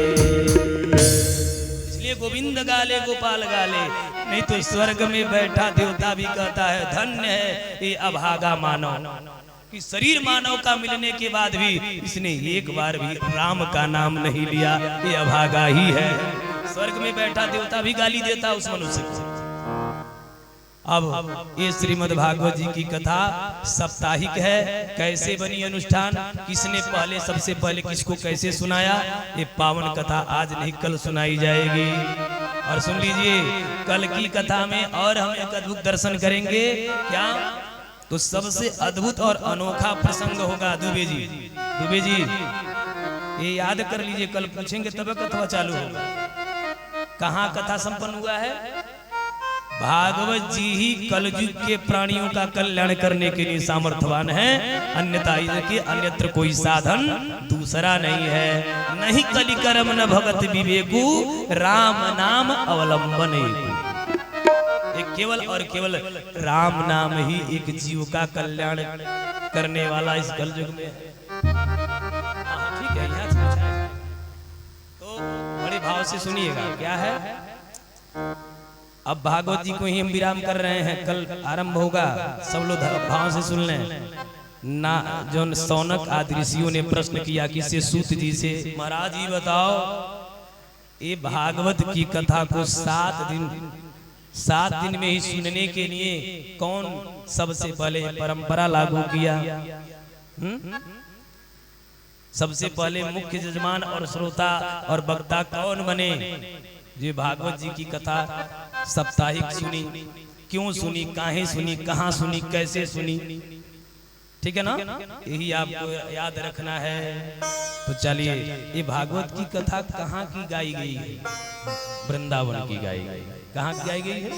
A: इसलिए गोविंद गाले गोपाल गाले, नहीं तो स्वर्ग में बैठा देवता भी कहता है धन्य है ये अभागा मानव, कि शरीर मानव का मिलने के बाद भी इसने एक बार भी राम का नाम नहीं लिया, ये अभागा ही है। स्वर्ग में बैठा देवता भी गाली देता उस मनुष्य को। अब ये श्रीमद् भागवत जी की कथा साप्ताहिक है। कैसे बनी अनुष्ठान, किसने पहले सबसे पहले किसको कैसे सुनाया, ये पावन कथा आज नहीं कल सुनाई जाएगी। और सुन लीजिए, कल की कथा में और हम एक अद्भुत दर्शन करेंगे। क्या? तो सबसे अद्भुत और अनोखा प्रसंग होगा। दुबे जी ये याद कर लीजिए, कल पूछेंगे तब कथा चालू होगा। कहाँ कथा संपन्न हुआ है? भागवत जी ही कलयुग के प्राणियों का कल्याण करने के लिए सामर्थ्यवान है, अन्यथा इसके अन्यत्र कोई साधन दूसरा नहीं है। नहीं कलिकर्म न भगत विवेकु, राम नाम अवलंबन। एक केवल और केवल राम नाम ही एक जीव का कल्याण करने वाला इस कलयुग में है। ठीक है, यहाँ से पूछा है तो बड़े भाव से सुनिएगा। क्या है? अब भागवत जी को ही हम विराम कर रहे हैं, कल आरंभ होगा, सब लोग भाव से सुन लें ना। जो सौनक आदि ऋषियों ने प्रश्न किया किससे? सूत जी से। महाराज जी बताओ, ये भागवत की कथा को 7 दिन में ही सुनने के लिए कौन सबसे पहले परंपरा लागू किया? सबसे पहले मुख्य जजमान और श्रोता और वक्ता कौन बने? जो भागवत जी की कथा साप्ताहिक सुनी, क्यों सुनी, काहे सुनी, कहाँ सुनी, कैसे सुनी, ठीक है ना? यही आपको याद रखना है। तो चलिए, ये भागवत की कथा कहाँ की गाई गई है? वृंदावन की गाई गई। कहाँ की गाई गई है?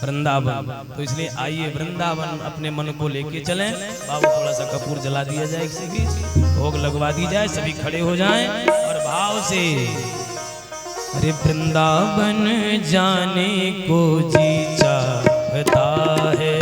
A: वृंदावन। तो इसलिए आइए वृंदावन अपने मन को लेके चलें। बाबू थोड़ा सा कपूर जला दिया जाए, किसी की भोग लगवा दी जाए, सभी खड़े हो जाएं और भाव से अरे वृंदावन जाने को जी चाहता है,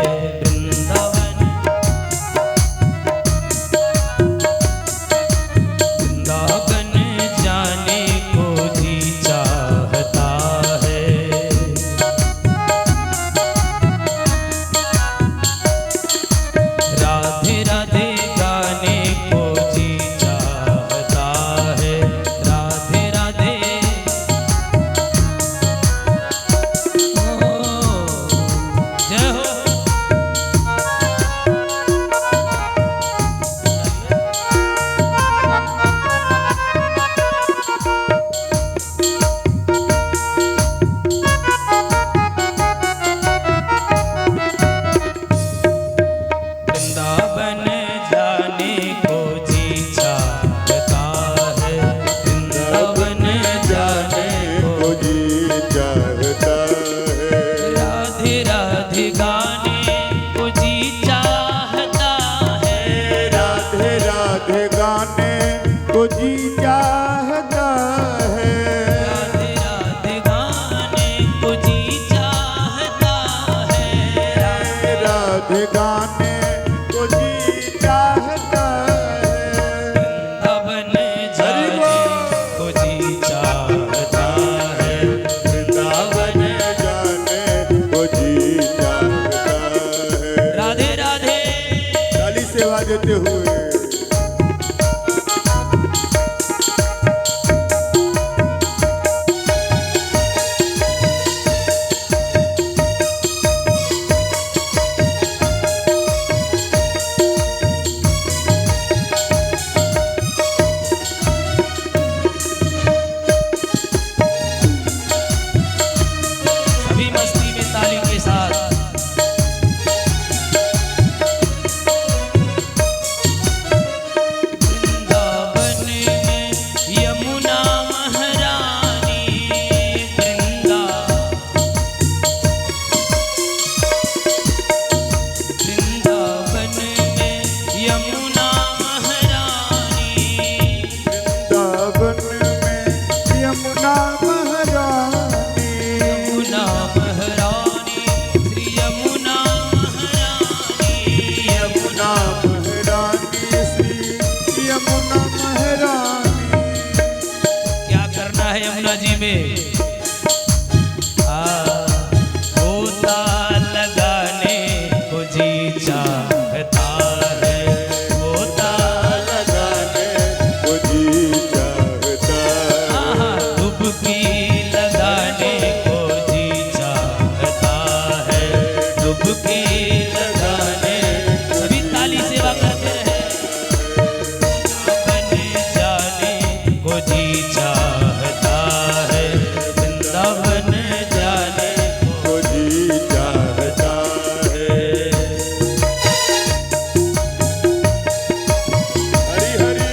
B: देते हुए
A: यमुना जी में गोता लगाने को जी चाहता है, गोता
B: लगाने को जी चाहता है,
A: डुबकी लगाने को जी चाहता है, डुबकी लगाने। सभी ताली सेवा करते रहे। बन जाने को जी चाहता है, वृंदावन जाने
B: को जी चाहता है। हरि हरि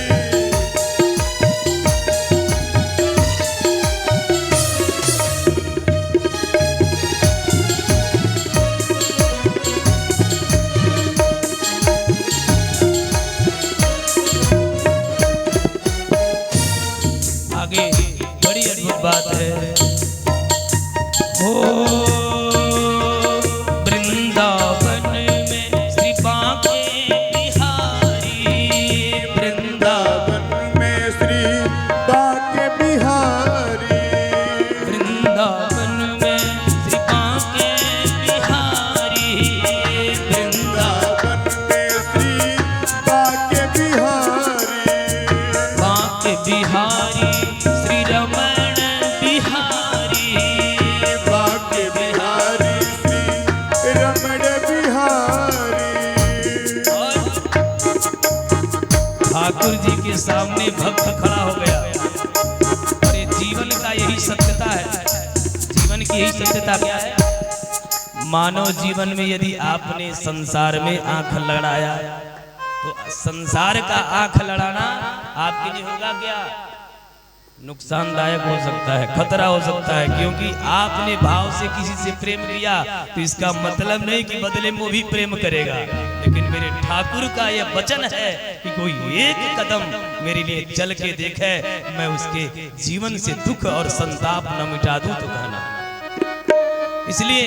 A: ठाकुर जी के सामने भक्त खड़ा हो गया। और ये जीवन का यही सत्यता है। जीवन की यही सत्यता क्या है? मानव जीवन में यदि आपने संसार में आंख लड़ाया तो संसार का आंख लड़ाना आपके लिए होगा क्या? नुकसानदायक हो सकता है, खतरा हो सकता है, क्योंकि आपने भाव से किसी से प्रेम किया तो इसका मतलब नहीं कि बदले में वो भी प्रेम करेगा। लेकिन मेरे ठाकुर का यह वचन है कि कोई एक कदम मेरे लिए चल के देखे, मैं उसके जीवन से दुख और संताप न मिटा दूं तो कहना। इसलिए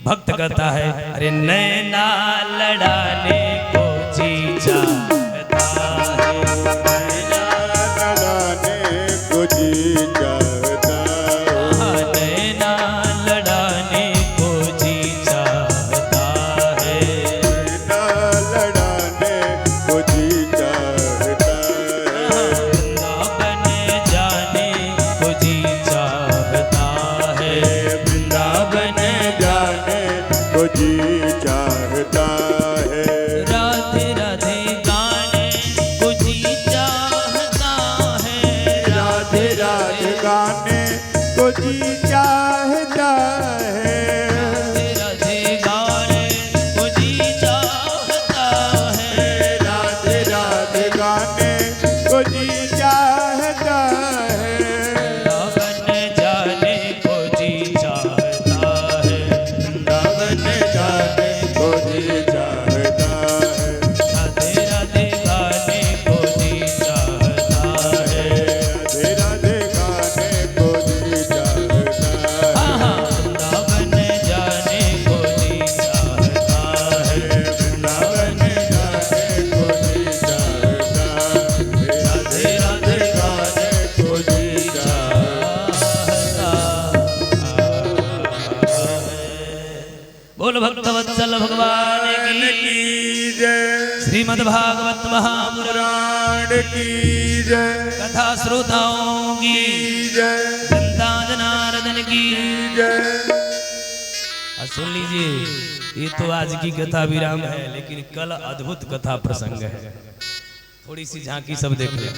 A: भक्त कहता है, अरे नैना लड़ाने को जी चाहता है,
B: जी चाहता है,
A: नैना लड़ाने को जी चाहता है,
B: नैना लड़ाने को जी चाहता है,
A: वृंदावन जाने को जी चाहता है, वृंदावन
B: जाने को जी चाहता है,
A: राधे राधे गाने को जी चाहता है,
B: राधे राधे गाने को जी चाहता है,
A: राधे गाने को जी चाहता है,
B: राधे राधे गाने को जी चाहता है,
A: वृंदावन जाने को जी चाहता है, वृंदावन
B: जाने को जी चाहता है,
A: राधे राधे गाने को जी चाहता है,
B: राधे राधे गाने को जी चाहता है,
A: वृंदावन जाने को जी चाहता है,
B: वृंदावन जाने को जी चाहता है, राधे राधे गाने को जी
A: बोल भक्तवत्सल भगवान की
B: की जय,
A: श्रीमद् भागवत महापुराण
B: पुराण की जय,
A: कथा श्रोताओं की
B: जय,
A: जनता जनार्दन की
B: जय।
A: सुन लीजिए, ये तो आज की कथा विराम है, लेकिन कल अद्भुत कथा प्रसंग है। थोड़ी सी झांकी सब देख लें,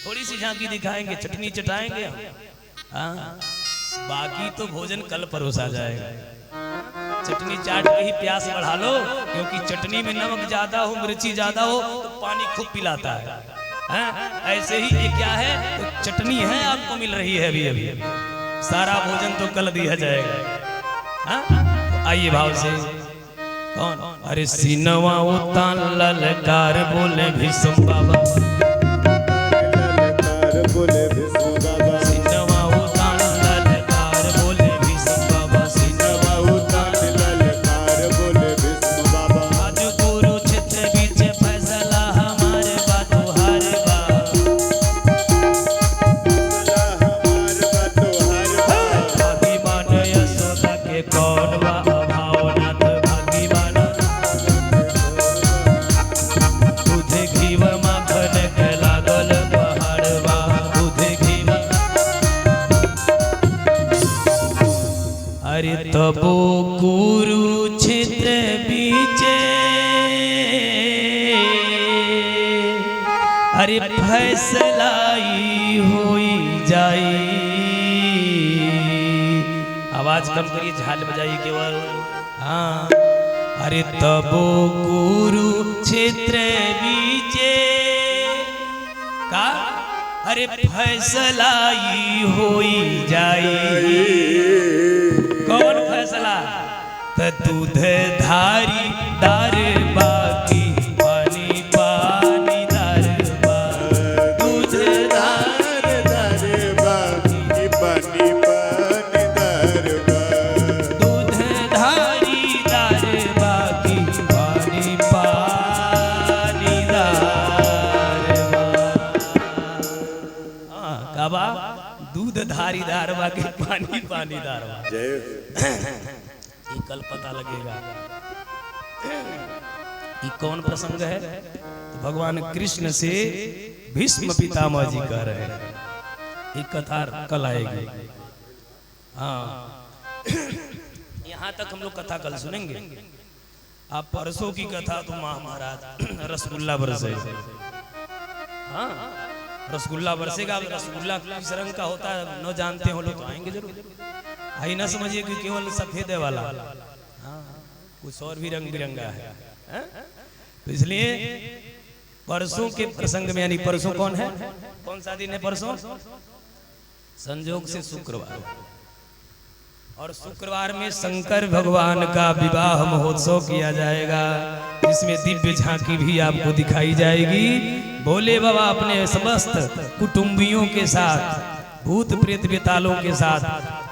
A: थोड़ी सी झांकी दिखाएंगे, चटनी चटाएंगे हम। हाँ, बाकी तो भोजन कल परोसा जाएगा। चटनी चाट के ही प्यास बढ़ा लो, क्योंकि चटनी में नमक ज्यादा हो, मिर्ची ज्यादा हो तो पानी खूब पिलाता है। हाँ? ऐसे ही ये क्या है, तो चटनी है आपको मिल रही है अभी अभी, सारा भोजन तो कल दिया जाएगा। हाँ? तो आइए भाव से, कौन? अरे सीनवा उतान ललकार बोले भीष्म बाबा,
B: ललकार बोले विष्णु बाबा,
A: सीनवा उतान ललकार बोले भीष्म बाबा,
B: नवा उतान ललकार बोले विष्णु बाबा,
A: आज कुरुक्षेत्र बीच फैसला हमारे बातोहार बा,
B: हमार बतोहार बा,
A: भागीमान यशोदा के कौन बा भावनाथ भागीमान, तुझे घीव माखन के लागल पहाड़ बा, तुझे घीव। अरे तबो कुरुक्षेत्र बीचे, अरे फैसलाई होई जाई। आवाज कम करिए, झाल बजाइए केवल। हाँ, अरे तबो कुरुक्षेत्र बीचे का, अरे फैसलाई होई जाई। कौन फैसला? त दूध धारी दार बाकी पानी पानी दार बा, दूध धार
B: दर बाकी पानी पानी दर बा,
A: दूध धारी दार बाकी पानी पानी दार बा। काबा दूध धारी दार बाकी पानी पानी दार बा।
B: जय
A: ये कल पता लगेगा ये कौन प्रसंग है। तो भगवान कृष्ण से भीष्म पितामह जी कह रहे हैं, ये कथा कल आएगी। हाँ, यहाँ तक हम लोग कथा कल सुनेंगे। आप परसों की कथा तो महाराज रसगुल्ला बरसे, हाँ, रसगुल्ला बरसेगा। रसगुल्ला किस रंग का होता है न जानते हो लोग, तो आएंगे जरूर। आई ना समझिए कि केवल सफेद है वाला, हाँ, कुछ और भी रंग बिरंगा है, हाँ? तो इसलिए परसों के प्रसंग में, यानी परसों कौन है, कौन सा दिन है परसों? संयोग से शुक्रवार, और शुक्रवार में शंकर भगवान का विवाह महोत्सव किया जाएगा। इसमें दिव्य झांकी भी आपको दिखाई जाएगी। भोले बाबा अपने समस्त कुटुंबियों के साथ, भूत प्रेत बेतालों के साथ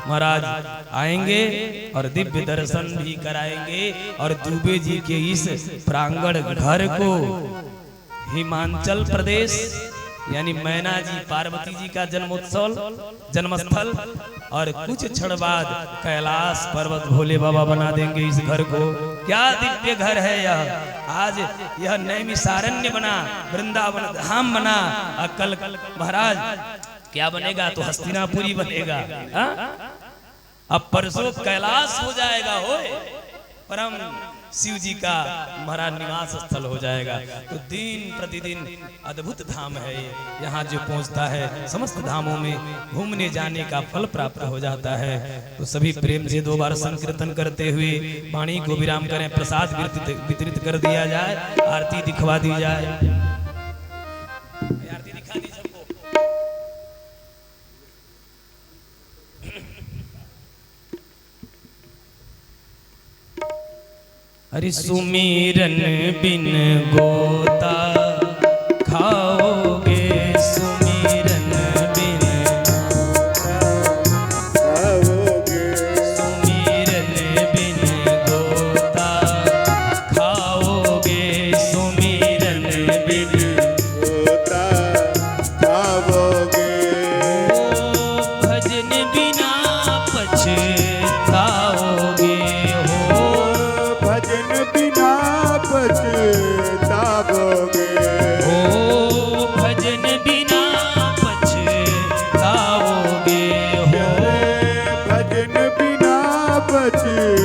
A: महाराज आएंगे और दिव्य दर्शन भी कराएंगे। और दुबे जी के इस प्रांगण घर को हिमाचल प्रदेश, यानी मैना जी पार्वती जी का जन्मस्थल, और कुछ क्षण बाद कैलाश पर्वत भोले बाबा बना देंगे इस घर को। क्या दिव्य घर है यह! आज यह नैमिषारण्य बना, वृंदावन धाम बना, कल महाराज क्या बनेगा? तो हस्तिनापुरी बनेगा। अब परसों कैलाश हो जाएगा, हो परम शिव जी का महाराज निवास स्थल हो जाएगा। तो दिन प्रतिदिन अद्भुत धाम है यहाँ, जो पहुँचता है समस्त धामों में घूमने जाने का फल प्राप्त हो जाता है। तो सभी प्रेम से 2 बार संकीर्तन करते हुए वाणी को विराम करें। प्रसाद वितरित कर दिया जाए, आरती दिखवा दी जाए। आरती दिखा दी सबको। हरि सुमिरन बिन गोता खाओगे, सुमिरन बिन
B: खाओगे,
A: सुमिरन बिन गोता खाओगे, सुमिरन बिन
B: गोता खाओगे।
A: भजन बिना पछताओगे,
B: भजन बिना पछताओगे,
A: हो भजन बिना पछताओगे, हो
B: भजन बिना पछताओगे।